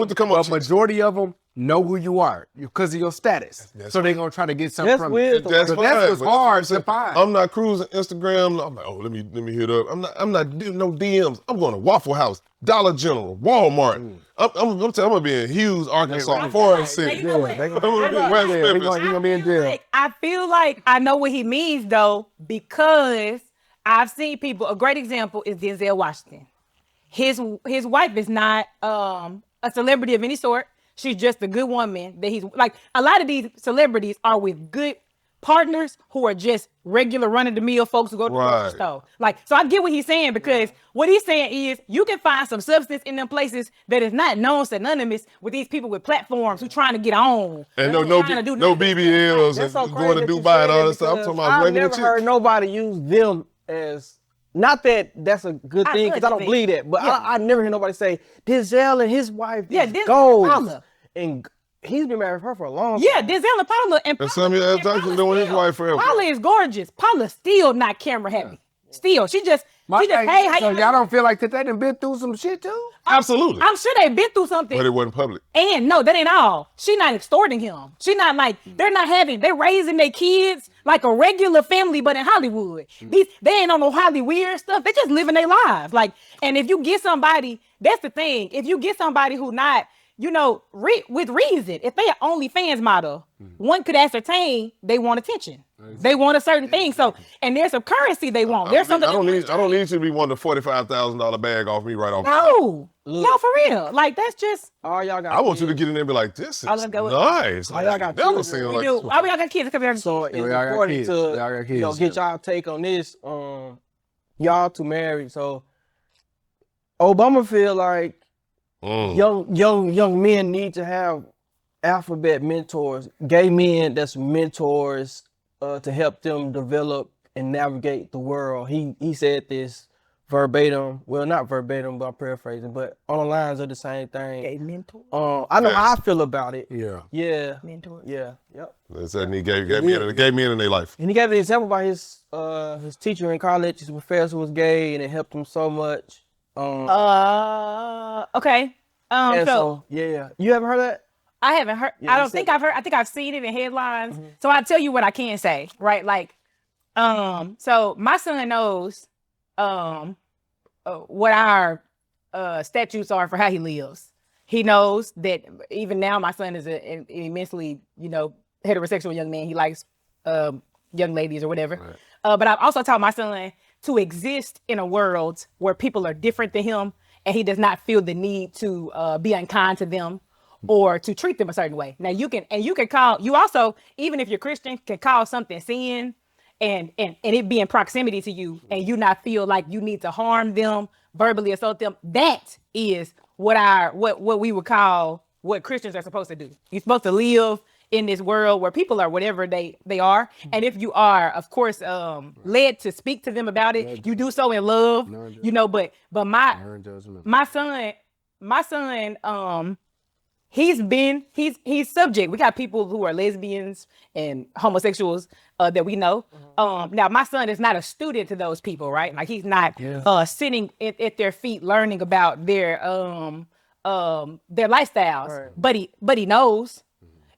A: to come up.
B: But majority of them know who you are because of your status. So they're gonna try to get something from you.
A: That's
B: what's hard to find.
A: I'm not cruising Instagram. I'm like, oh, let me hit up. I'm not doing no DMs. I'm going to Waffle House, Dollar General, Walmart. I'm gonna be in Hughes, Arkansas, 4 and 6.
C: You know what?
B: He's gonna be in jail.
C: I feel like I know what he means though, because I've seen people. A great example is Denzel Washington. His wife is not a celebrity of any sort. She's just a good woman that he's like. A lot of these celebrities are with good partners who are just regular run-of-the-mill folks who go to the grocery store. Like, so I get what he's saying, because what he's saying is you can find some substance in them places that is not known synonymous with these people with platforms who trying to get on.
A: And no BBLs and
D: so
A: going to Dubai and all that stuff. I'm talking about
D: I've never heard nobody use them as, not that that's a good thing, because I don't believe that, but I never hear nobody say Denzel and his wife is gold. And he's been married with her for a long time.
C: Yeah, Denzel and Paula. And
A: Samuel L. Jackson been with his wife forever.
C: Paula is gorgeous. Paula still not camera heavy. Still, she just hey, how
B: so
C: you
B: y'all don't feel like that they done been through some shit too?
A: Absolutely.
C: I'm sure they've been through something.
A: But it wasn't public.
C: And no, that ain't all. She not extorting him. She not like, they're raising their kids like a regular family, but in Hollywood. They ain't on no Hollywood stuff. They just living their lives. Like, and if you get somebody, that's the thing. If you get somebody who not, with reason, if they are OnlyFans model, one could ascertain they want attention. They want a certain thing. So, and there's some currency they want. There's something.
A: I don't need you to be wanting a $45,000 bag off me right off.
C: No, for real. Like, that's just.
D: All y'all got.
A: I want you to get in there and be like, this is nice.
D: All y'all got.
A: Never seen like this.
C: All y'all got kids.
D: So it's important to get y'all take on this. Y'all two married, so Obama feel like young men need to have alphabet mentors, gay men that's mentors to help them develop and navigate the world. He said this verbatim, well, not verbatim, but I'm paraphrasing, but on the lines of the same thing.
C: Gay mentor.
D: I know how I feel about it.
B: Yeah.
C: Mentor.
D: Yeah. Yep.
A: They said he gave men in their life.
D: And he gave an example by his teacher in college. His professor was gay, and it helped him so much.
C: Okay.
D: So yeah. You ever heard that?
C: I haven't heard.
D: Yeah,
C: I don't think I've heard. I think I've seen it in headlines. So I'll tell you what I can say, right? Like, so my son knows, what our statutes are for how he lives. He knows that even now my son is an immensely, heterosexual young man. He likes young ladies or whatever. Right. But I've also taught my son to exist in a world where people are different than him, and he does not feel the need to be unkind to them or to treat them a certain way. Now you can call, you also, even if you're Christian, can call something sin and it be in proximity to you and you not feel like you need to harm them, verbally assault them. That is what we would call what Christians are supposed to do. You're supposed to live in this world where people are whatever they are. And if you are, of course, led to speak to them about it, you do so in love, but my son, he's subject. We got people who are lesbians and homosexuals that we know. Now my son is not a student to those people, right? Like he's not sitting at their feet learning about their lifestyles, right. but he knows.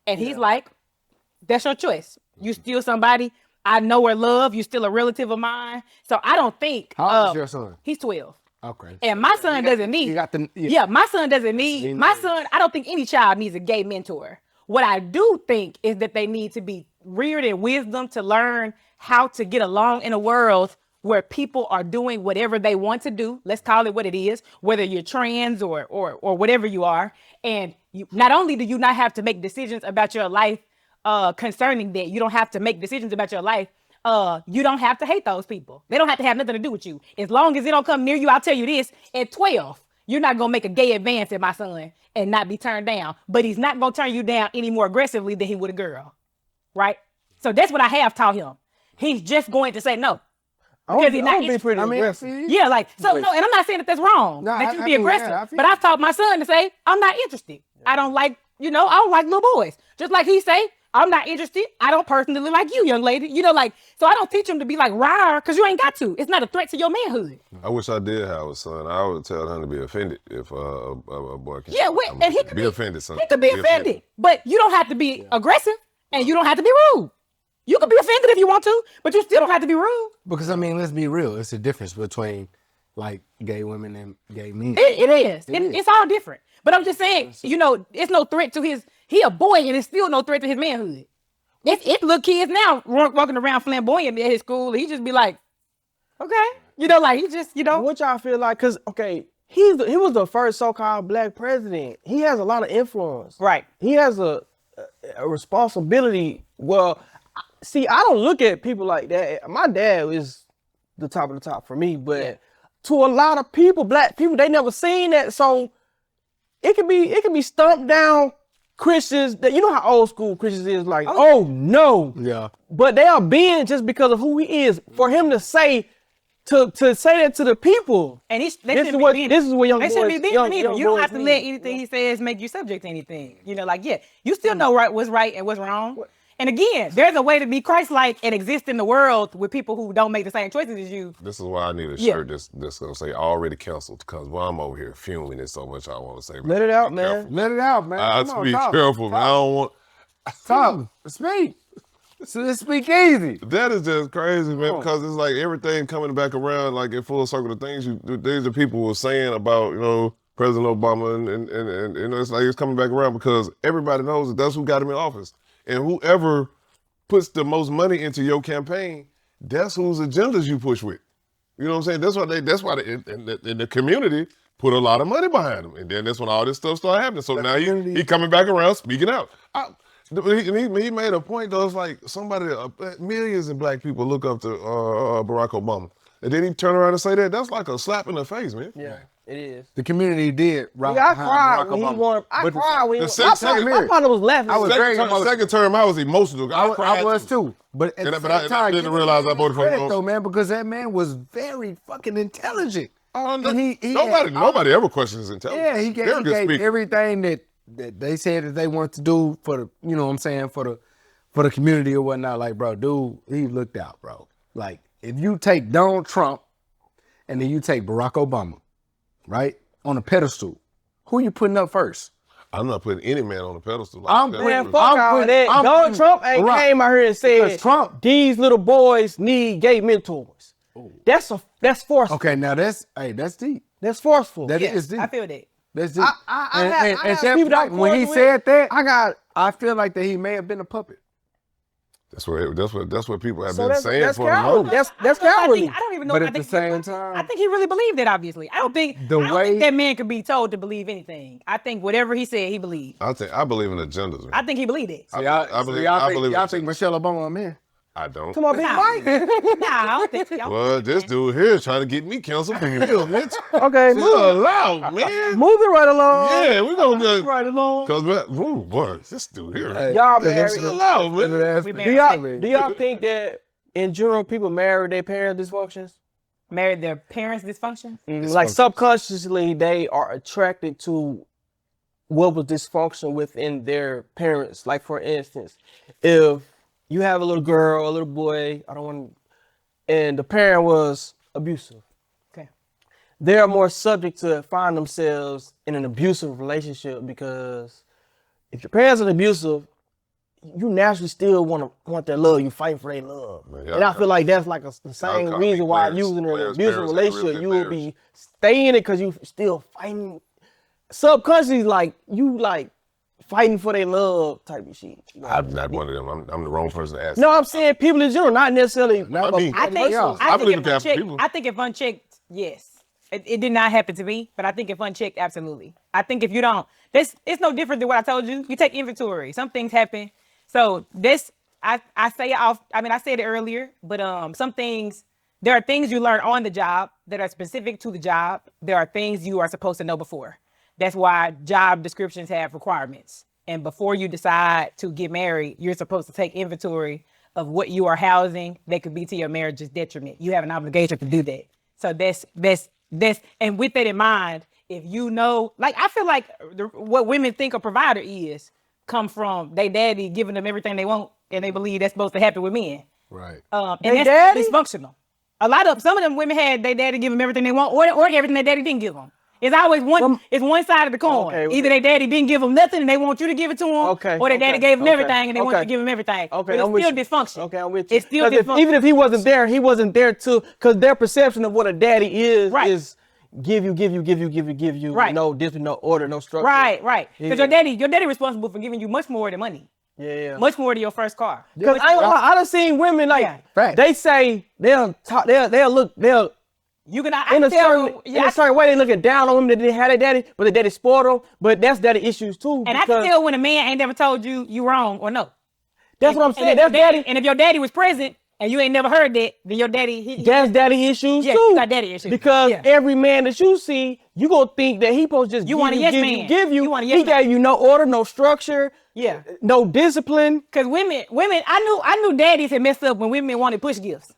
C: And he's like, that's your choice. You still somebody I know or love. You still a relative of mine. So I don't think.
B: How old is your son?
C: He's 12.
B: Okay.
C: And my son doesn't need. My son doesn't need. My son, I don't think any child needs a gay mentor. What I do think is that they need to be reared in wisdom to learn how to get along in a world where people are doing whatever they want to do. Let's call it what it is, whether you're trans or whatever you are. And not only do you not have to make decisions about your life concerning that, you don't have to make decisions about your life. You don't have to hate those people. They don't have to have nothing to do with you. As long as it don't come near you, I'll tell you this, at 12, you're not going to make a gay advance at my son and not be turned down. But he's not going to turn you down any more aggressively than he would a girl. Right? So that's what I have taught him. He's just going to say no. Because he's not interested. Yeah, like, so no, and I'm not saying that that's wrong. No, that you be aggressive. But I've taught my son to say, I'm not interested. Yeah. I don't like little boys. Just like he say, I'm not interested. I don't personally like you, young lady. So I don't teach him to be like rawr, because you ain't got to. It's not a threat to your manhood.
A: I wish I did have a son. I would tell him to be offended if a boy can.
C: Yeah, and he could
A: be offended, son.
C: He could be offended. But you don't have to be aggressive and you don't have to be rude. You can be offended if you want to, but you still don't have to be rude.
B: Because, let's be real. It's a difference between, like, gay women and gay men.
C: It is. It's all different. But I'm just saying, it's no threat to he a boy and it's still no threat to his manhood. If little kids now walking around flamboyant at his school, he just be like, okay. He just,
D: What y'all feel like? Because, okay, he was the first so-called black president. He has a lot of influence.
C: Right.
D: He has a responsibility. Well, see, I don't look at people like that. My dad is the top of the top for me, but to a lot of people, black people, they never seen that. So it can be stumped down Christians that, how old school Christians is like, oh no.
B: Yeah.
D: But they are being just because of who he is. For him to say that to the people.
C: And this is
D: what young boys,
C: you don't have to let anything he says make you subject to anything. You still know what's right and what's wrong. And again, there's a way to be Christ-like and exist in the world with people who don't make the same choices as you.
A: This is why I need a shirt that's going to say already canceled, because I'm over here fuming it so much I want to say.
D: Let it out, man.
B: Let it out, man.
A: I speak careful, man. I don't want...
B: Talk. Speak. So speak easy.
A: That is just crazy, man, because it's like everything coming back around, like in full circle, the things the people were saying about, President Obama, and it's like it's coming back around because everybody knows that's who got him in office. And whoever puts the most money into your campaign, that's whose agendas you push with. You know what I'm saying? That's why in the community put a lot of money behind him. And then that's when all this stuff started happening. So now he coming back around speaking out. He made a point though. It's like millions of black people look up to Barack Obama. And then he turn around and say that. That's like a slap in the face, man.
D: Yeah. It is.
B: The community did.
D: I cried when he won. I cried when he won. My partner was laughing.
A: I was very emotional. Second term, I was emotional.
B: I was too. But at the same time,
A: I didn't realize I voted for him.
B: Though, man, because that man was very fucking intelligent.
A: Nobody ever questions his intelligence.
B: Yeah, he gave everything that they said that they want to do for the, for the community or whatnot. Like, bro, dude, he looked out, bro. Like, if you take Donald Trump and then you take Barack Obama, right, on a pedestal, who you putting up first?
A: I'm not putting any man on a pedestal.
D: Man, fuck all that. Donald Trump ain't came out here and said these little boys need gay mentors. That's forceful.
B: Okay, now that's deep.
D: That's forceful.
B: That is deep.
C: I feel that.
B: That's deep.
D: I
B: and
D: have people that
B: when he
D: with,
B: said that, I feel like that he may have been a puppet.
A: That's what people have
D: so
A: been saying for a moment.
D: That's cowardly.
C: I don't even know.
B: But at the same time,
C: I think he really believed it. Obviously, I don't think that man could be told to believe anything. I think whatever he said, he believed.
A: I believe in agendas, man.
C: I think he believed it.
B: Y'all think Michelle Obama a man?
A: I don't.
D: Come on, big Mike.
C: Nah, I don't think so.
A: Well, this dude here is trying to get me canceled for real, bitch.
D: Okay,
A: move loud, man.
D: Moving right along.
A: Yeah, we're gonna go
D: right along.
A: Cause boy, this dude here.
B: Hey,
D: y'all married.
A: Loud, man.
D: Do y'all think that in general people marry their parents' dysfunctions?
C: Married their parents' dysfunction?
D: Like subconsciously, they are attracted to what was dysfunction within their parents. Like for instance, if you have a little girl, a little boy, and the parent was abusive.
C: Okay.
D: They're more subject to find themselves in an abusive relationship because if your parents are abusive, you naturally still want their love. You fighting for their love. Man, and I feel like that's like the same reason why using an abusive relationship, you will be staying in it because you still fighting. Subconsciously, like you fighting for their love type of shit. You know?
A: I'm not one of them. I'm the wrong person to ask.
D: No, I'm saying people in general, not necessarily.
C: I think if unchecked, yes. It did not happen to me, but I think if unchecked, absolutely. I think if you don't, it's no different than what I told you. You take inventory. Some things happen. So I said it earlier, but some things, there are things you learn on the job that are specific to the job. There are things you are supposed to know before. That's why job descriptions have requirements. And before you decide to get married, you're supposed to take inventory of what you are housing that could be to your marriage's detriment. You have an obligation to do that. So that's, and with that in mind, if you know, like, I feel like what women think a provider is come from their daddy giving them everything they want, and they believe that's supposed to happen with men.
B: Right.
C: And that's dysfunctional. Some of them women had their daddy give them everything they want, or everything their daddy didn't give them. It's always one side of the coin. Okay, either their daddy didn't give them nothing and they want you to give it to them, or their daddy gave them everything and they want you to give them everything. Okay, but it's still dysfunction.
D: Okay, I'm with you.
C: It's still dysfunction.
D: Even if he wasn't there too, because their perception of what a daddy is give you, right. No discipline, no order, no structure.
C: Right. Because your daddy responsible for giving you much more than money.
D: Yeah.
C: Much more than your first car.
D: Because I done seen women they say they'll in a certain way they looking down on women that didn't have their daddy, but the daddy spoiled them. But that's daddy issues too.
C: And I can tell when a man ain't never told you wrong or no.
D: That's what I'm saying. That's daddy.
C: And if your daddy was present and you ain't never heard that, then your daddy
D: that's daddy issues too.
C: You got daddy issues.
D: Because every man that you see, you gonna think that he supposed to just give you. He gave you no order, no structure. Yeah. No discipline.
C: Because women, I knew daddies had messed up when women wanted push gifts.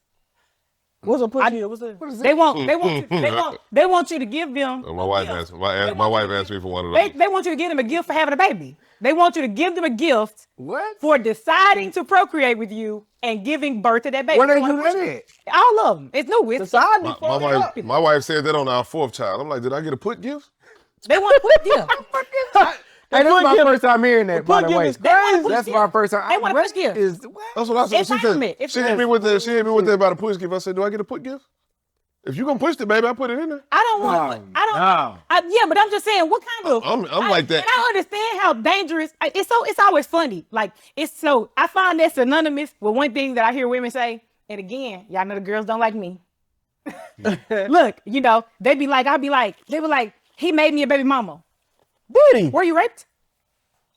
D: What's a push gift? What is that?
C: They want you to give them.
A: My wife asked me for one of those.
C: They want you to give them a gift for having a baby. They want you to give them a gift for deciding to procreate with you and giving birth to that baby.
B: Where they do that at?
C: All of them. It's new. It's
A: my wife said that on our fourth child. I'm like, did I get a put gift?
C: They want to put gift.
B: Hey, that's my first time hearing that, by the way. That's my first time.
C: They want to push gift.
A: That's what I said. She hit me with that about a push gift. I said, do I get a put gift? If you gonna push it, baby, I put it in there.
C: I don't want. Yeah, but I'm just saying, what kind of?
A: I'm like that.
C: And I understand how dangerous. It's always funny. Like I find that synonymous with one thing that I hear women say. And again, y'all know the girls don't like me. Look, they be like, he made me a baby mama.
D: Did he?
C: Were you raped?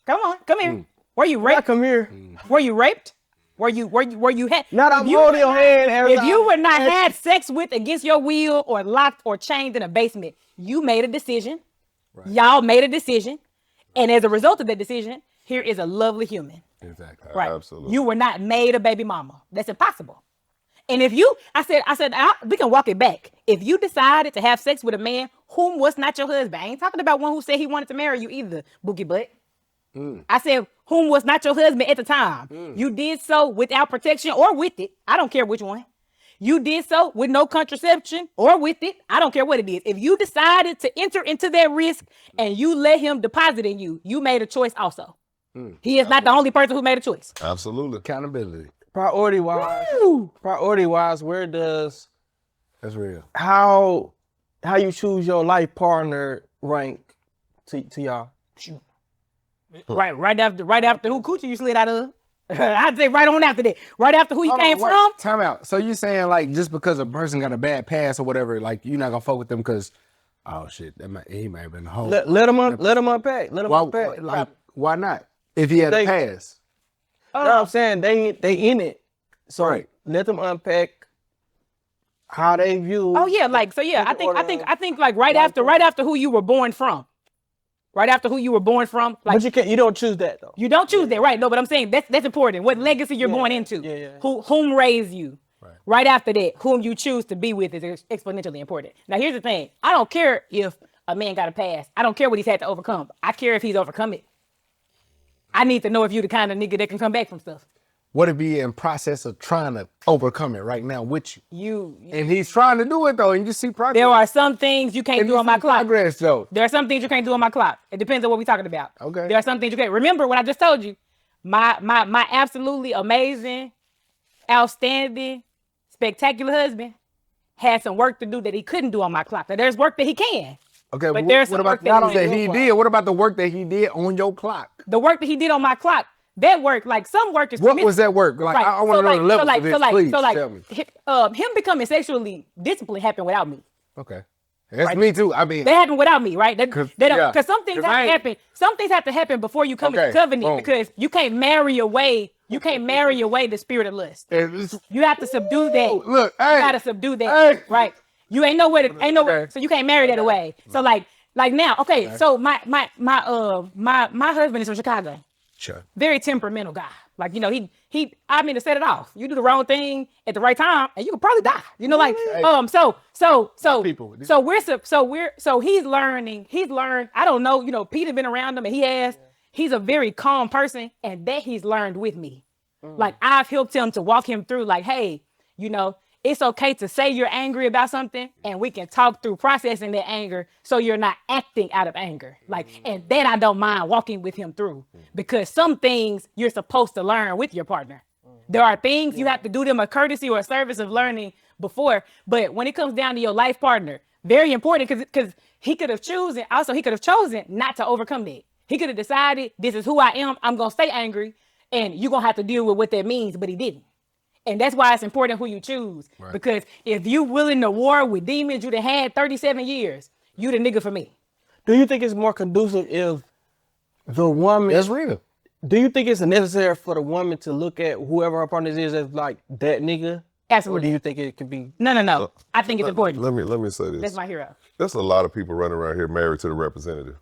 C: Come here. Were you raped?
D: Come here.
C: Were you raped? Were you had?
D: Not I'm holding your hand.
C: If you were not had sex with against your will or locked or chained in a basement, you made a decision. Right. Y'all made a decision, and as a result of that decision, here is a lovely human.
B: Exactly.
C: Right.
A: Absolutely.
C: You were not made a baby mama. That's impossible. And if I said, we can walk it back. If you decided to have sex with a man whom was not your husband, I ain't talking about one who said he wanted to marry you either, boogie butt. I said, whom was not your husband at the time. You did so without protection or with it. I don't care which one. you did so with no contraception or with it, I don't care what it is. If you decided to enter into that risk and you let him deposit in you, you made a choice also. He is not the only person who made a choice.
A: Absolutely.
B: Accountability.
D: Priority wise, where does
B: That's real.
D: how you choose your life partner rank to y'all?
C: Right after who coochie you slid out of. I'd say right on after that. Right after who he came from.
B: Time out. So you saying like just because a person got a bad past or whatever, like you're not gonna fuck with them because, oh shit, he might have been a hoe.
D: Let him unpack. Let him unpack.
B: Like, why not? If he had a past.
D: No, I'm saying they in it. So let them unpack how they view.
C: Oh yeah, like so yeah. I think like right after who you were born from. Right after who you were born from. Like,
D: but you don't choose that though.
C: You don't choose that, right? No, but I'm saying that's important. What legacy you're born into.
D: Yeah.
C: Whom raised you. Right after that, whom you choose to be with is exponentially important. Now here's the thing. I don't care if a man got a past. I don't care what he's had to overcome. I care if he's overcome it. I need to know if you're the kind of nigga that can come back from stuff.
B: What if he in process of trying to overcome it right now with you?
C: You
B: and he's trying to do it though, and you see progress.
C: There are some things you can't do on my clock.
B: Progress though.
C: There are some things you can't do on my clock. It depends on what we're talking about.
B: Okay.
C: There are some things you can't. Remember what I just told you. My absolutely amazing, outstanding, spectacular husband had some work to do that he couldn't do on my clock. Now there's work that he can.
B: Okay,
C: but there's
B: what
C: some work
B: about
C: that
B: he did? What about the work that he did on your clock?
C: The work that he did on my clock. That work, like some work is.
B: What was that work? Like right. I want to know the levels of it. Please tell me.
C: Him becoming sexually disciplined happened without me.
B: Okay, that's me too. I mean,
C: that happened without me, right? Because some things have to happen. Some things have to happen before you come into covenant because you can't marry away. You can't marry away the spirit of lust. You have to subdue that.
B: Look,
C: you gotta subdue that, right? You ain't nowhere to so you can't marry that away. So like now, okay. So my husband is from Chicago.
B: Sure.
C: Very temperamental guy. Like, you know, he I mean to set it off. You do the wrong thing at the right time and you could probably die. You know, like so he's learned, I don't know, you know, Peter been around him and he's a very calm person and that he's learned with me. Like I've helped him to walk him through like, hey, you know, it's okay to say you're angry about something and we can talk through processing that anger so you're not acting out of anger. Like, and that I don't mind walking with him through because some things you're supposed to learn with your partner. There are things you have to do them a courtesy or a service of learning before, but when it comes down to your life partner, very important because he could have chosen not to overcome that. He could have decided this is who I am. I'm going to stay angry and you're going to have to deal with what that means, but he didn't. And that's why it's important who you choose. Right. Because if you willing to war with demons you done had 37 years, you the nigga for me.
D: Do you think it's more conducive if the woman...
B: That's real.
D: Do you think it's necessary for the woman to look at whoever her partner is as like that nigga?
C: Absolutely.
D: Or do you think it could be...
C: No. I think it's important.
A: Let me say this.
C: That's my hero.
A: There's a lot of people running around here married to the representative.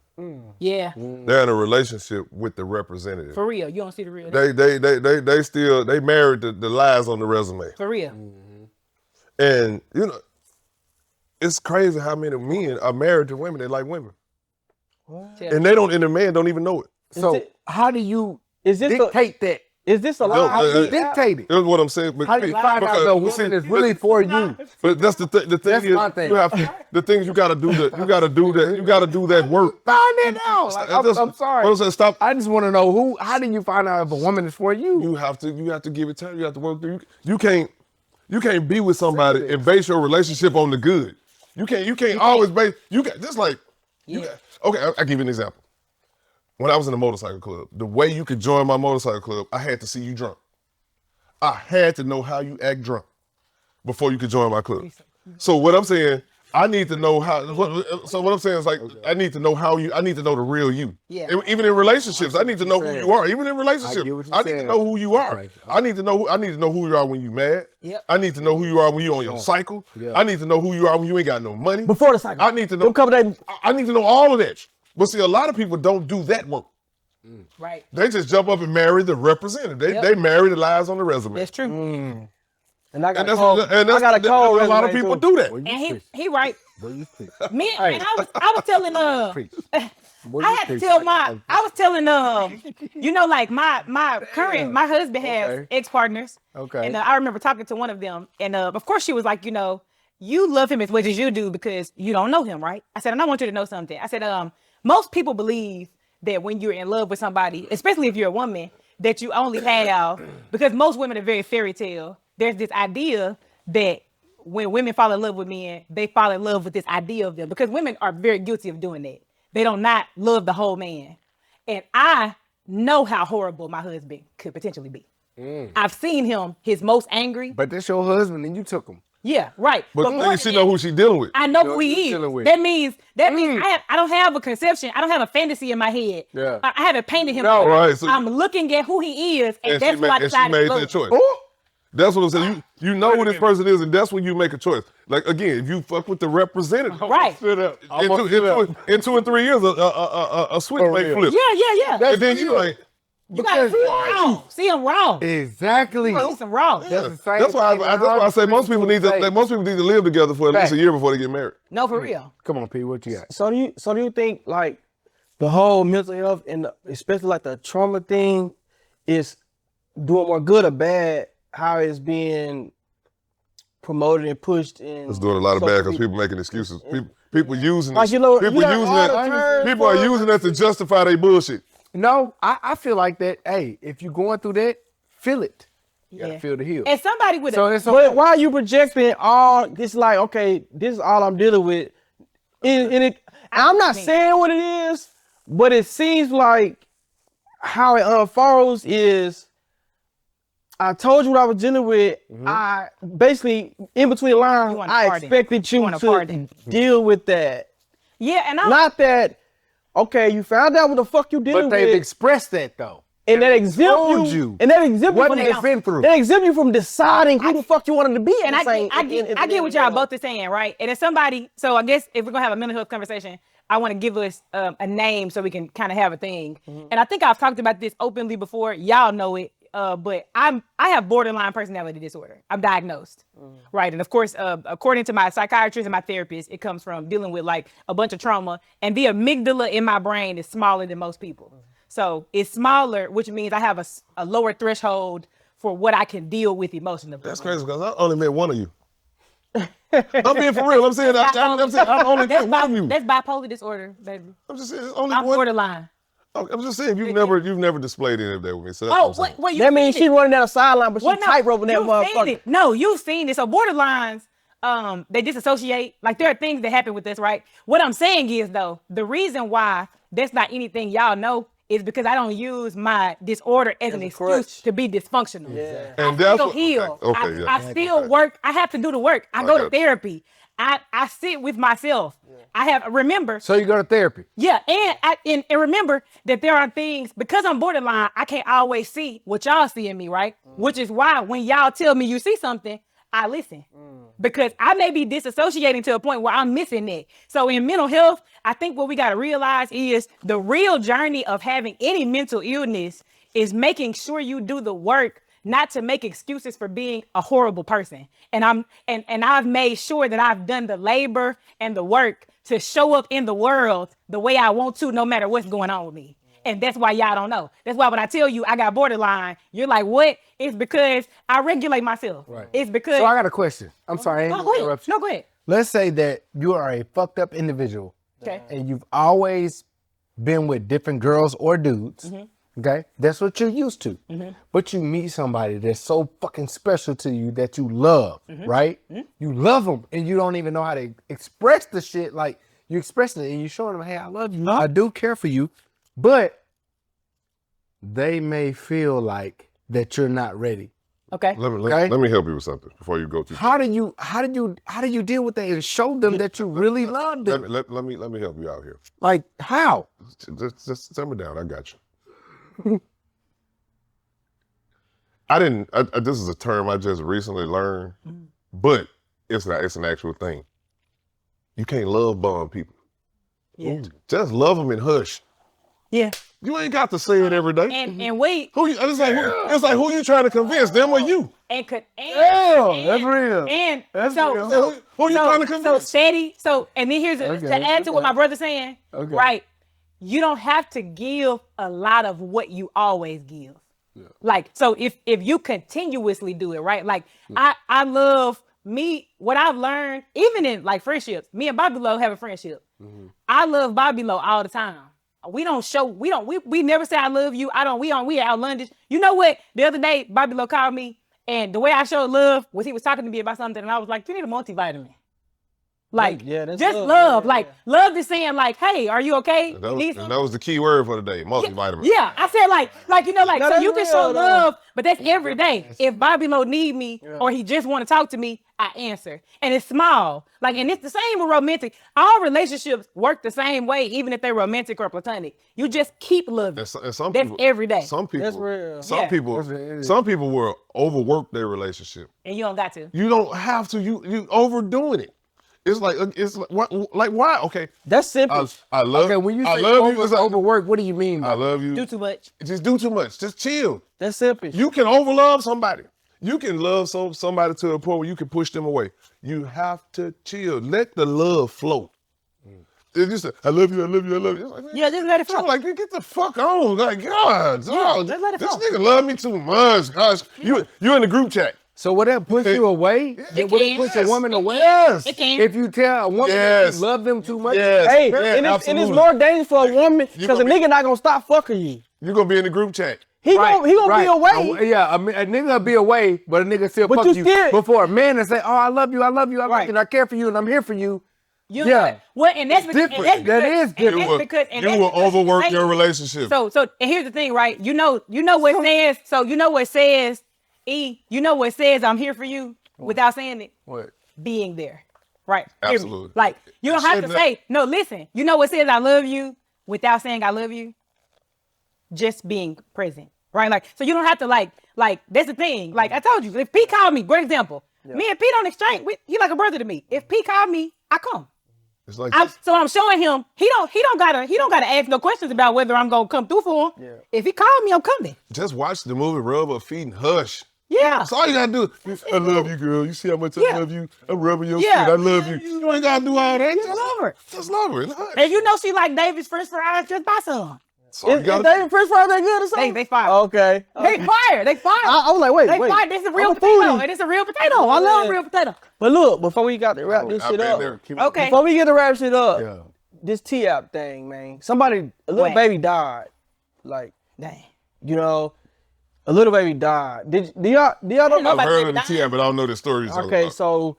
C: Yeah.
A: They're in a relationship with the representative.
C: For real. You don't see the real.
A: They married the lies on the resume.
C: For real.
A: And you know, it's crazy how many men are married to women that like women. What? And the man don't even know it.
B: So how do you dictate that?
D: Is this a lie?
B: How do you dictate it?
A: That's what I'm saying. But
B: how do you find out the woman is really for you?
A: But that's the thing. The thing is, the things you gotta do. You gotta do that work.
B: Find it out. Like, I'm sorry.
A: What I'm saying, stop.
B: I just want to know how do you find out if a woman is for you?
A: You have to give it time. You have to work through. You can't be with somebody and base your relationship on the good. You can't always base. Okay, I'll give you an example. When I was in the motorcycle club, the way you could join my motorcycle club, I had to see you drunk. I had to know how you act drunk before you could join my club. So what I'm saying, I need to know how. So what I'm saying is like, I need to know the real you.
C: Yeah.
A: Even in relationships, I need to know who you are. Even in relationships, I need to know who you are.
B: Right.
A: I need to know who you are when you mad.
C: Yep.
A: I need to know who you are when you on your cycle.
B: Yeah.
A: I need to know who you are when you ain't got no money.
D: Before the cycle.
A: I need to know. I need to know all of that. But see, a lot of people don't do that work.
C: Right.
A: They just jump up and marry the representative. They marry the lies on the resume.
C: That's true.
D: And I got a cold
A: a lot of people do that.
C: And he right. Me and I was telling I had to tell I was telling you know, like my current my husband has ex-partners.
B: Okay.
C: And I remember talking to one of them, and of course she was like, you know, you love him as much as you do because you don't know him, right? I said, and I want you to know something. I said, most people believe that when you're in love with somebody, especially if you're a woman, that you only have, because most women are very fairy tale. There's this idea that when women fall in love with men, they fall in love with this idea of them, because women are very guilty of doing that. They don't not love the whole man. And I know how horrible my husband could potentially be. I've seen him his most angry.
B: But that's your husband and you took him.
C: Yeah, right.
A: But she know who she dealing with.
C: I know who he is. That means I don't have a conception. I don't have a fantasy in my head.
B: Yeah.
C: I haven't painted him.
A: No, right. So,
C: I'm looking at who he is, and that's why I
A: and she
C: decided
A: made
C: to love
A: that choice.
C: him.
A: That's what I'm saying. You know who this person is, and that's when you make a choice. Like again, if you fuck with the representative,
C: Right.
A: In 2 and 3 years, a switch may flip.
C: Yeah.
A: And then you like,
C: You gotta see him wrong. See him wrong.
B: Exactly.
C: See some wrong.
B: That's
A: why I say most people need to live together for at least a year before they get married.
C: No, for real.
B: Come on, P, what you got?
D: So do you think like the whole mental health and especially like the trauma thing is doing more good or bad? How it's being promoted and pushed in?
A: It's doing a lot of bad because people making excuses. People using
D: like,
A: it.
D: you know,
A: People using it. People are using that to justify their bullshit.
B: No, I feel like that. Hey, if you're going through that, feel it. You gotta feel the heel.
C: And somebody with
D: But why are you projecting all this? Like, okay, this is all I'm dealing with. I'm not saying what it is, but it seems like how it unfolds is. I told you what I was dealing with. I basically, in between the lines, I expected you to deal with that.
C: Yeah, and
D: not that. Okay, you found out what the fuck you dealing with.
B: But they've expressed that though.
D: And that exempt you. And that exempt you
B: what
D: from
B: they've been through.
D: That exempt you from deciding who the fuck you wanted to be.
C: And I get what y'all both are saying, right? And if somebody, so I guess if we're gonna have a mental health conversation, I want to give us a name so we can kind of have a thing. And I think I've talked about this openly before. Y'all know it. But I have borderline personality disorder. I'm diagnosed, right? And of course, according to my psychiatrist and my therapist, it comes from dealing with like a bunch of trauma. And the amygdala in my brain is smaller than most people. So it's smaller, which means I have a lower threshold for what I can deal with emotionally.
A: That's crazy because I only met one of you. I'm being for real. I'm saying I only met one of you.
C: That's bipolar disorder, baby.
A: I'm just saying only
C: I'm
A: one.
C: Borderline.
A: I'm just saying you've never displayed any of that with me. So that's
C: what you
D: that means she's running down a sideline, but she's tightroping that motherfucker.
C: No, you've seen it. So borderlines, they disassociate. Like there are things that happen with this, right? What I'm saying is though, the reason why that's not anything y'all know is because I don't use my disorder as an excuse to be dysfunctional.
D: Yeah.
A: And
C: I
A: that's
C: still heal.
A: Okay,
C: I still work. I have to do the work. I go to therapy. I sit with myself. Remember.
B: So you go to therapy.
C: Yeah, and remember that there are things, because I'm borderline, I can't always see what y'all see in me, right? Which is why when y'all tell me you see something, I listen. Because I may be disassociating to a point where I'm missing it. So in mental health, I think what we got to realize is the real journey of having any mental illness is making sure you do the work, not to make excuses for being a horrible person. And I've made sure that I've done the labor and the work to show up in the world the way I want to, no matter what's going on with me. And that's why y'all don't know. That's why when I tell you I got borderline, you're like, what? It's because I regulate myself.
B: Right.
C: It's because.
B: So I got a question. I'm sorry.
C: Go ahead. No, go ahead.
B: Let's say that you are a fucked up individual.
C: Okay.
B: And you've always been with different girls or dudes. Okay, that's what you're used to. But you meet somebody that's so fucking special to you that you love, right? You love them and you don't even know how to express the shit. Like you expressing it and you showing them, hey, I love you. I do care for you. But they may feel like that you're not ready.
C: Okay.
A: Let me help you with something before you go too.
B: How do you deal with that and show them that you really love them?
A: Let me help you out here.
B: Like how?
A: Just simmer down. I got you. This is a term I just recently learned, but it's an actual thing. You can't love bomb people.
C: Yeah.
A: Just love them and hush.
C: Yeah.
A: You ain't got to say it every day.
C: And wait.
A: It's like who you trying to convince, them or you?
B: That's real.
C: And
B: That's
C: so,
B: real.
A: Who you trying to convince?
C: So steady. So, and then here's to add to what my brother's saying.
B: Okay.
C: Right, you don't have to give a lot of what you always give. Yeah. Like, so if you continuously do it, right? Like, I love me. What I've learned, even in like friendships, me and Bobby Lowe have a friendship. I love Bobby Lowe all the time. We never say I love you. We out London. You know what? The other day, Bobby Lowe called me, and the way I showed love was he was talking to me about something, and I was like, you need a multivitamin. Like, that's just love. Yeah. Like, love is saying, like, hey, are you okay?
A: And that was the key word for the day, multivitamin.
C: Yeah, I said, like you know, like, so you can show love, but that's every day. If Bobby Lowe need me or he just want to talk to me, I answer. And it's small. Like, and it's the same with romantic. All relationships work the same way, even if they're romantic or platonic. You just keep loving.
A: And that's
C: people, every day.
A: Some people,
D: that's real.
A: Some people will overwork their relationship.
C: And you don't got to.
A: You don't have to. You overdoing it. It's like why? Okay,
B: that's simple.
A: I love.
B: Okay, when you say overwork, what do you mean?
A: I love you.
C: Do too much.
A: Just do too much. Just chill.
D: That's simple.
A: You can overlove somebody. You can love somebody to a point where you can push them away. You have to chill. Let the love flow. It's just I love you. I love you. I love you. Like,
C: yeah, just let it flow.
A: Like, get the fuck on. Like, God,
C: just let it
A: this
C: flow.
A: nigga love me too much. Gosh, you in the group chat.
B: So would that push you away?
C: It
B: would
C: can.
B: it push a woman away?
A: Yes.
C: It can.
B: If you tell a woman that you love them too much?
A: Yes.
D: Hey,
A: Yeah,
D: and it's more dangerous for a woman because a
A: be-
D: nigga not gonna stop fucking you.
A: You're going to be in the group chat.
D: He gonna be away.
B: A nigga be away, but a nigga still fuck you. Before a man and say, oh, I love you, love you, and I care for you, and I'm here for you.
C: Well, and that's
B: different. That is different.
A: You will overwork your relationship.
C: So, and here's the thing, right? You know what says. So you know what says. You know what says I'm here for you without saying it?
B: What?
C: Being there. Right.
A: Absolutely.
C: Like, you don't have to say, no, listen, you know what says I love you without saying I love you? Just being present. Right? Like, so you don't have to like, that's the thing. Like I told you, if P called me, great example. Me and P don't exchange. He like a brother to me. If P called me, I come.
A: It's like
C: so I'm showing him he don't gotta ask no questions about whether I'm gonna come through for him. Yeah. If he called me, I'm coming.
A: Just watch the movie, rub her feet and hush.
C: Yeah.
A: That's all you gotta do. I love you, girl. You see how much I love you? I'm rubbing your feet. I love you. You ain't gotta do all that. Just
C: love her.
A: Just love her.
C: And you know she like David's French fries, just buy some.
D: Is David French fries that good or something?
C: They fire.
D: Okay.
C: They fire.
D: I was like, wait.
C: Fire. This is a real potato. And it's a real potato. I love real potato.
D: But look, before we got to wrap this shit up.
C: Okay.
D: Before we get to wrap shit up, this T-App thing, man. A little baby died. Like,
C: dang.
D: You know, a little baby died. Do y'all know?
A: I've heard of the T-App, but I don't know the story.
D: Okay, so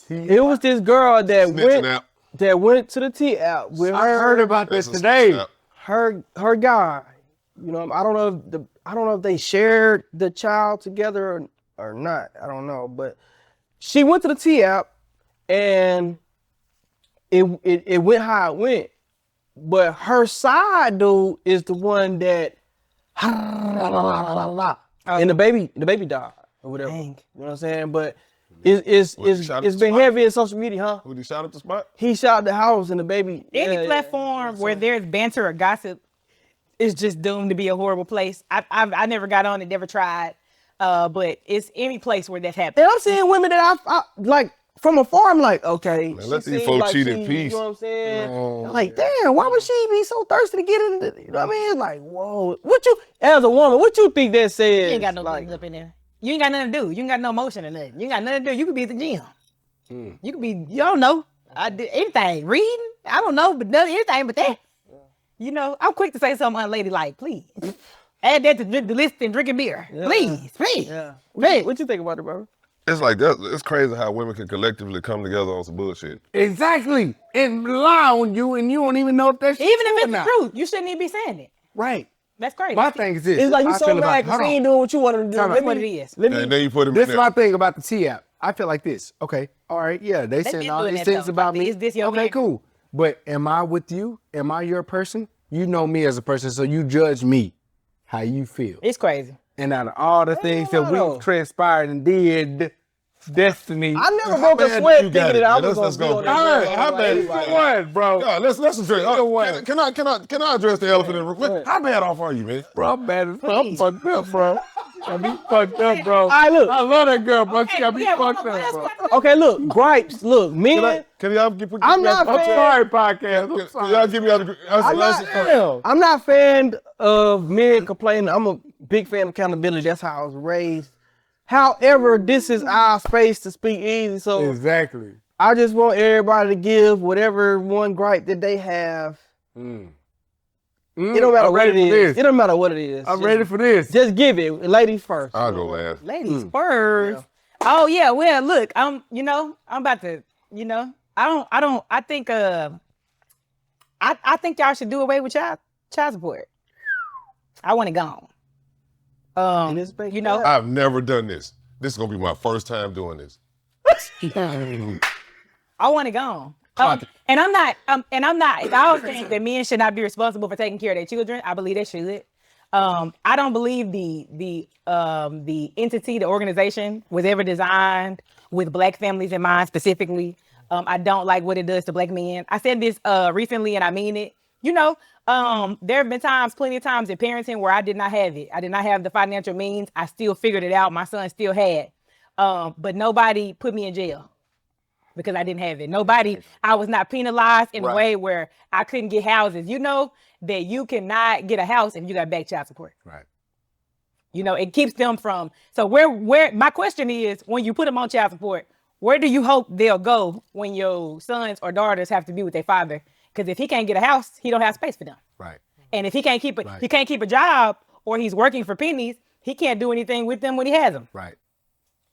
D: it was this girl that went to the T-App with her.
B: I heard about this today.
D: Her guy, you know, I don't know if they shared the child together or not. I don't know, but she went to the T-App and it went how it went. But her side dude is the one that and the baby died or whatever.
C: Dang.
D: You know what I'm saying? But it's been heavy in social media, huh?
A: Who did he shot up the spot?
D: He shot the house and the baby.
C: Any platform where there's banter or gossip is just doomed to be a horrible place. I never got on it, never tried. But it's any place where that's happening.
D: And I'm seeing women that I like from afar. I'm like, okay,
A: man, let these folks cheat in peace.
D: You know what I'm saying? Like, damn, why would she be so thirsty to get into? You know what I mean? Like, whoa, as a woman, what you think that says?
C: You ain't got no things up in there. You ain't got nothing to do. You ain't got no emotion or nothing. You ain't got nothing to do. You could be at the gym. You could be, you don't know. I did anything. Reading? I don't know, but nothing, anything but that. You know, I'm quick to say something unladylike, please. Add that to the list and drinking beer. Yeah. Please.
D: Yeah. What you think about it, bro?
A: It's like that. It's crazy how women can collectively come together on some bullshit.
B: Exactly. And lie on you and you don't even know if that's
C: even if it's the truth, you shouldn't even be saying it.
B: Right.
C: That's crazy.
B: My thing is this.
D: It's like you so mad because she ain't doing what you want to do.
C: That's what it is.
A: And then you put him
B: this
A: in
B: is my thing about the T-App. I feel like this. Okay. All right. Yeah. They saying all these things about me.
C: Is this your
B: okay, cool. But am I with you? Am I your person? You know me as a person, so you judge me how you feel.
C: It's crazy.
B: And out of all the things that we transpired and did, Destiny.
D: I never broke a sweat thinking that I was going to go.
A: How bad?
B: What, bro?
A: God, let's address. Can I address the elephant in the room? How bad off are you, man?
B: Bro, I'm bad as fuck. I'm fucked up, bro. Got me fucked up, bro.
D: All right, look.
B: I love that girl, bro. She got me fucked up, bro.
D: Okay, look, gripes. Look, men.
A: Can y'all put
D: I'm not
B: I'm
D: fan.
B: sorry, podcast. I'm
A: Can
B: sorry.
A: y'all give me
D: I'm not a fan of men complaining. I'm a big fan of accountability. That's how I was raised. However, this is our space to speak easy. So
B: Exactly.
D: I just want everybody to give whatever one gripe that they have. It don't matter what it is. It don't matter what it is.
B: I'm ready for this.
D: Just give it. Ladies first.
A: I'll go last.
C: Ladies first. Yeah. Oh yeah. Well, look, I'm about to, I think y'all should do away with child support. I want it gone.
A: I've never done this. This is gonna be my first time doing this.
C: I want it gone. And I'm not. I don't think that men should not be responsible for taking care of their children. I believe they should. I don't believe the entity, the organization, was ever designed with Black families in mind specifically. I don't like what it does to Black men. I said this recently, and I mean it. There have been plenty of times in parenting where I did not have it. I did not have the financial means. I still figured it out. My son still had. But nobody put me in jail because I didn't have it. I was not penalized in a way where I couldn't get houses. You know that you cannot get a house if you got back child support.
B: Right.
C: It keeps them from. So where my question is, when you put them on child support, where do you hope they'll go when your sons or daughters have to be with their father? Because if he can't get a house, he don't have space for them.
B: Right.
C: And if he can't keep a job, or he's working for pennies, he can't do anything with them when he has them.
B: Right.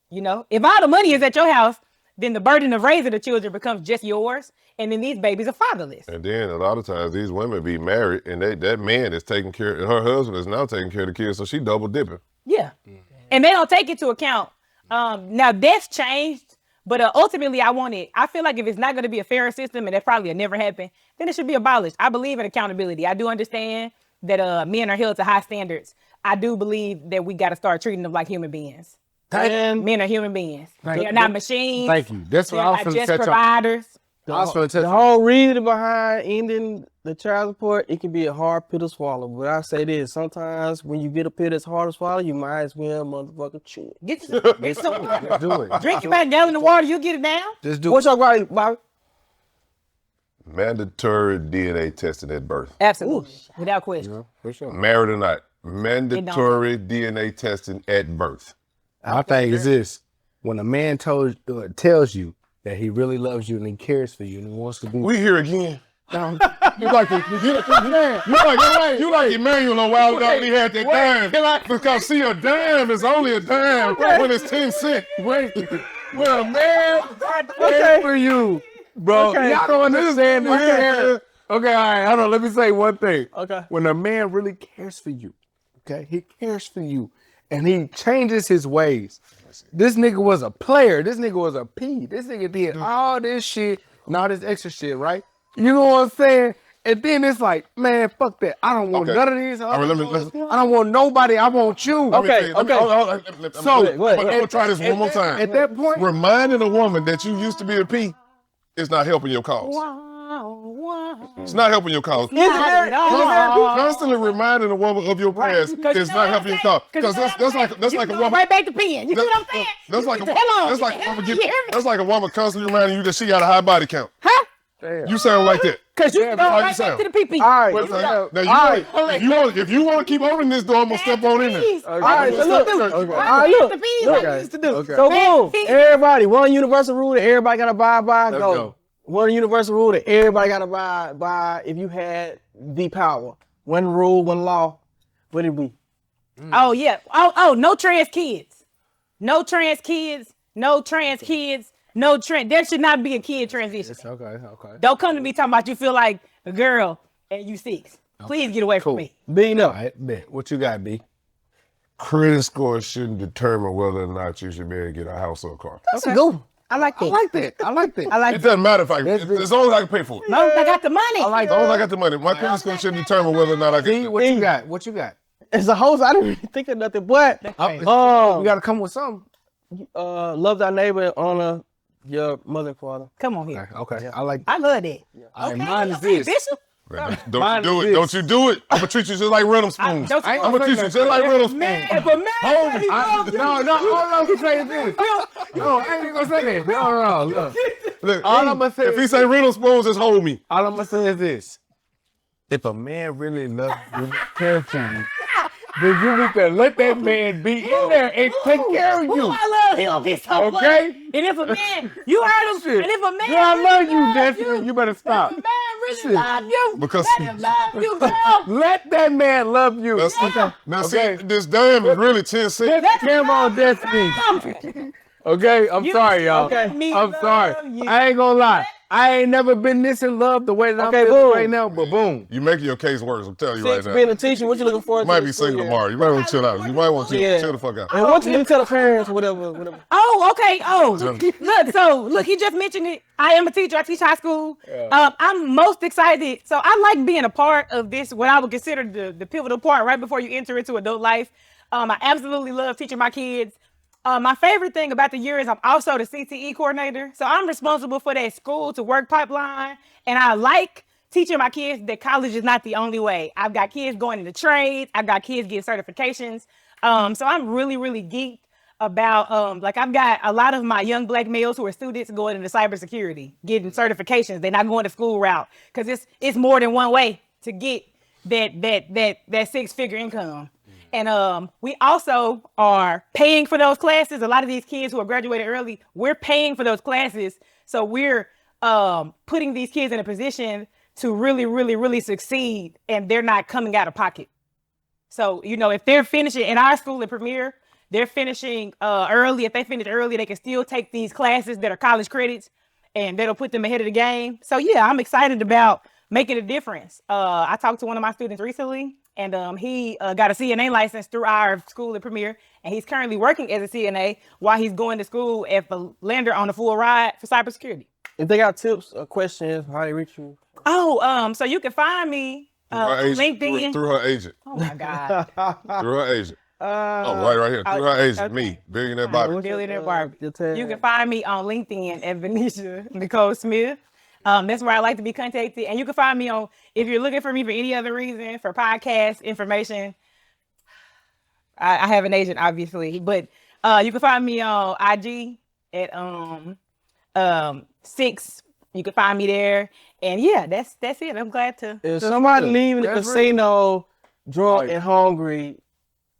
C: If all the money is at your house, then the burden of raising the children becomes just yours, and then these babies are fatherless.
A: And then a lot of times these women be married, and that man is taking care. Her husband is now taking care of the kids, so she double dipping.
C: Yeah, and they don't take into account. Now that's changed, but ultimately, I feel like if it's not going to be a fair system, and that probably will never happen, then it should be abolished. I believe in accountability. I do understand that men are held to high standards. I do believe that we got to start treating them like human beings. Men are human beings. They're not machines.
B: Thank you. That's what I was going to
C: just providers.
D: The whole reason behind ending the child support, it can be a hard pill to swallow. But I say this, sometimes when you get a pill that's hard to swallow, you might as well motherfucker chew it.
C: Get some.
B: Let's do it.
C: Drink about a gallon of water, you get it down.
B: Just do
D: What's your gripe, Bobby?
A: Mandatory DNA testing at birth.
C: Absolutely. Without question.
B: For sure.
A: Married or not, mandatory DNA testing at birth.
B: My thing is this: when a man tells you that he really loves you and he cares for you and he wants to be,
A: We here again. You like Emmanuel a while ago when he had that dime. Because see, a dime is only a dime when it's 10 cents.
B: when a man cares for you, bro, y'all don't understand this. Okay, all right, hold on. Let me say one thing.
D: Okay.
B: When a man really cares for you, okay, he cares for you. And he changes his ways. This nigga was a player. This nigga was a P. This nigga did all this shit and all this extra shit, right? You know what I'm saying? And then it's like, man, fuck that. I don't want none of these. I don't want nobody. I want you.
D: Okay.
A: I'm gonna try this one more time.
B: At that point,
A: reminding a woman that you used to be a P is not helping your cause. It's not helping your cause. Constantly reminding a woman of your past is not helping your cause. Because that's like a woman.
C: Right back to peeing. You see what I'm saying?
A: That's like a woman constantly reminding you that she got a high body count.
C: Huh?
B: damn.
A: You sound like that.
C: Because you
A: Damn,
C: go
A: how you
C: right back
A: sound?
C: to the pee-pee.
D: All right.
A: Now, if you want to keep opening this door, I'm going to step on in there.
D: All right, so look.
A: Okay.
D: All right, look. So boom, everybody, one universal rule that everybody got to abide by, go. One universal rule that everybody got to abide by if you had the power. One rule, one law, what it be?
C: Oh, yeah. Oh, no trans kids. No trans kids. No trans kids. No trans. There should not be a kid transition.
B: Okay.
C: Don't come to me talking about you feel like a girl and you Syxx. Please get away from me.
D: Being up.
B: All right, bet. What you got, B?
A: Credit score shouldn't determine whether or not you should be able to get a house or a car.
C: That's a good one. I like that.
B: I like that.
A: It doesn't matter if as long as I can pay for it.
C: No, I got the money.
A: As long as I got the money. My credit score shouldn't determine whether or not I can.
B: What you got? What you got?
D: As a host, I didn't really think of nothing, but
B: You got to come with something.
D: love thy neighbor and honor your mother and father.
C: Come on here.
B: Okay. I like that.
C: I love that.
B: All right, mine is this.
C: Bishop.
A: Don't you do it. Don't you do it. I'm gonna treat you just like rhythm spoons. I'm gonna treat you just like rhythm spoons.
C: If a man really loves you,
B: all I'm gonna say is this. No, I ain't gonna say that. No.
A: Look,
B: All I'm gonna say
A: if he say rhythm spoons, just hold me.
B: All I'm gonna say is this. If a man really loves you, care for you, then you need to let that man be in there and take care of you.
C: I love him. He's so
B: Okay?
C: And if a man, you heard him.
B: Shit.
C: And if a man,
B: Girl, I love you,
C: loves
B: Destiny. You better stop.
C: If a man really love you,
A: Because-
C: let him love you, girl.
B: Let that man love you.
A: Now see, this damn is really 10 cents.
B: Let him on Destiny. Okay, I'm sorry, y'all.
D: Okay.
B: I'm sorry. I ain't gonna lie. I ain't never been this in love the way that I'm feeling right now, but boom.
A: You making your case worse, I'm telling you right
D: Syxx
A: now.
D: being a teacher, what you looking for?
A: You might be single tomorrow. You might want to chill out. You might want to
D: Yeah.
A: chill the fuck out.
D: And what you tell the parents or whatever?
C: Oh, okay. Oh, look, he just mentioned it. I am a teacher. I teach high school. I'm most excited. So I like being a part of this, what I would consider the pivotal part right before you enter into adult life. I absolutely love teaching my kids. My favorite thing about the year is I'm also the CTE coordinator. So I'm responsible for that school to work pipeline. And I like teaching my kids that college is not the only way. I've got kids going into trades. I've got kids getting certifications. So I'm really, really geeked about, like I've got a lot of my young Black males who are students going into cybersecurity, getting certifications. They're not going the school route because it's more than one way to get that six-figure income. And we also are paying for those classes. A lot of these kids who are graduated early, we're paying for those classes. So we're putting these kids in a position to really, really, really succeed, and they're not coming out of pocket. So, you know, if they're finishing in our school at Premier, they're finishing early. If they finish early, they can still take these classes that are college credits, and that'll put them ahead of the game. So yeah, I'm excited about making a difference. I talked to one of my students recently, and he got a CNA license through our school at Premier, and he's currently working as a CNA while he's going to school at Billionaire on a full ride for cybersecurity.
D: If they got tips or questions, how they reach you?
C: Oh, so you can find me LinkedIn.
A: Through her agent.
C: Oh my God.
A: Through her agent. Right here. Through her agent.
C: Okay.
A: Me, Billionaire Bobby.
C: Billionaire Barbie. You can find me on LinkedIn at Venetia Nicole Smith. That's where I like to be contacted. And you can find me on, if you're looking for me for any other reason, for podcast information, I have an agent, obviously. But you can find me on IG at Syxx. You can find me there. And yeah, that's it. I'm glad to.
D: If somebody leaving the casino drunk and hungry,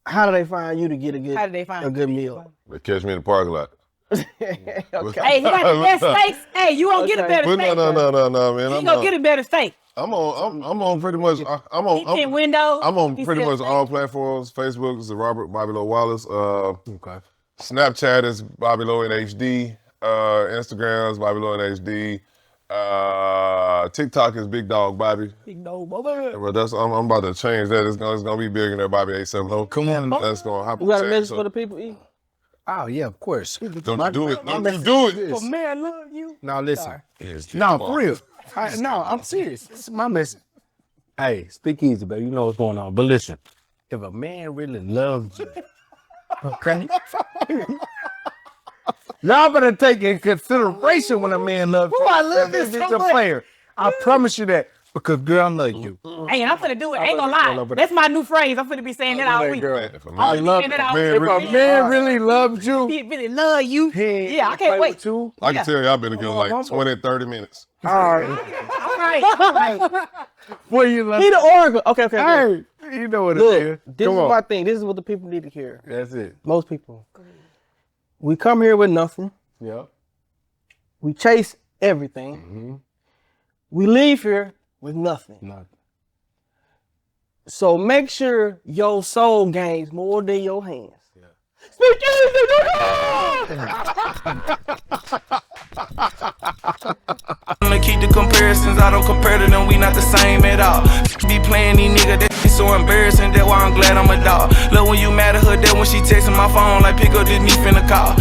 D: how do they find you to get a good meal?
A: They catch me in the parking lot.
D: Okay.
C: Hey, he got the best steaks. Hey, you won't get a better
A: But
C: steak.
A: no, man.
C: You gonna get a better steak.
A: I'm on pretty much. I'm on
C: Windows.
A: I'm on
C: He
A: pretty
C: still
A: much
C: steak.
A: all platforms. Facebook is Robert Bobby Lowe Wallace.
B: Okay.
A: Snapchat is Bobby Lowe in HD. Instagram is Bobby Lowe in HD. TikTok is Big Dog Bobby.
C: Big dog, Bobby.
A: Well, I'm about to change that. It's gonna be Billionaire Bobby 870.
B: Come on.
A: That's gonna happen.
D: You got a message for the people, E?
B: Oh, yeah, of course.
A: Don't you do it. Don't you do it.
C: Oh, man, I love you.
B: Now, listen.
A: Yes,
B: No,
A: Bob.
B: for real. No, I'm serious. This is my message. Hey, speak easy, baby. You know what's going on. But listen, if a man really loves you, okay? Now I'm going to take in consideration when a man loves you.
C: I love this
B: He's
C: so
B: a
C: much.
B: player. I promise you that. Because, girl, I love you.
C: Hey, and I'm finna do it. Ain't gonna
B: all
C: lie.
B: over
C: That's my new phrase. I'm finna be saying that all week.
B: Girl,
A: If a
C: I
A: man,
B: love
C: that
B: it.
C: all
A: Man,
C: week.
B: if a man really loves you,
C: He really love you.
B: he
C: Yeah, I can't wait.
B: with you.
A: I can tell you, I've been together like 20, 30 minutes.
B: All right.
C: All right.
B: What you love?
D: He the oracle. Okay.
B: Hey, you know what it
D: Look,
B: is.
D: this
B: Come
D: is
B: on.
D: my thing. This is what the people need to hear.
B: That's it.
D: Most people. We come here with nothing.
B: Yeah.
D: We chase everything.
B: Mm-hmm.
D: We leave here with nothing.
B: Nothing.
D: So make sure your soul gains more than your hands.
B: Yeah.
D: Speak easy,
E: I'ma keep the comparisons, I don't compare to them, we not the same at all. Be playing these niggas, that shit so embarrassing, that's why I'm glad I'm a dog. Love when you mad at her, that when she texting my phone, like pick up this me finna call.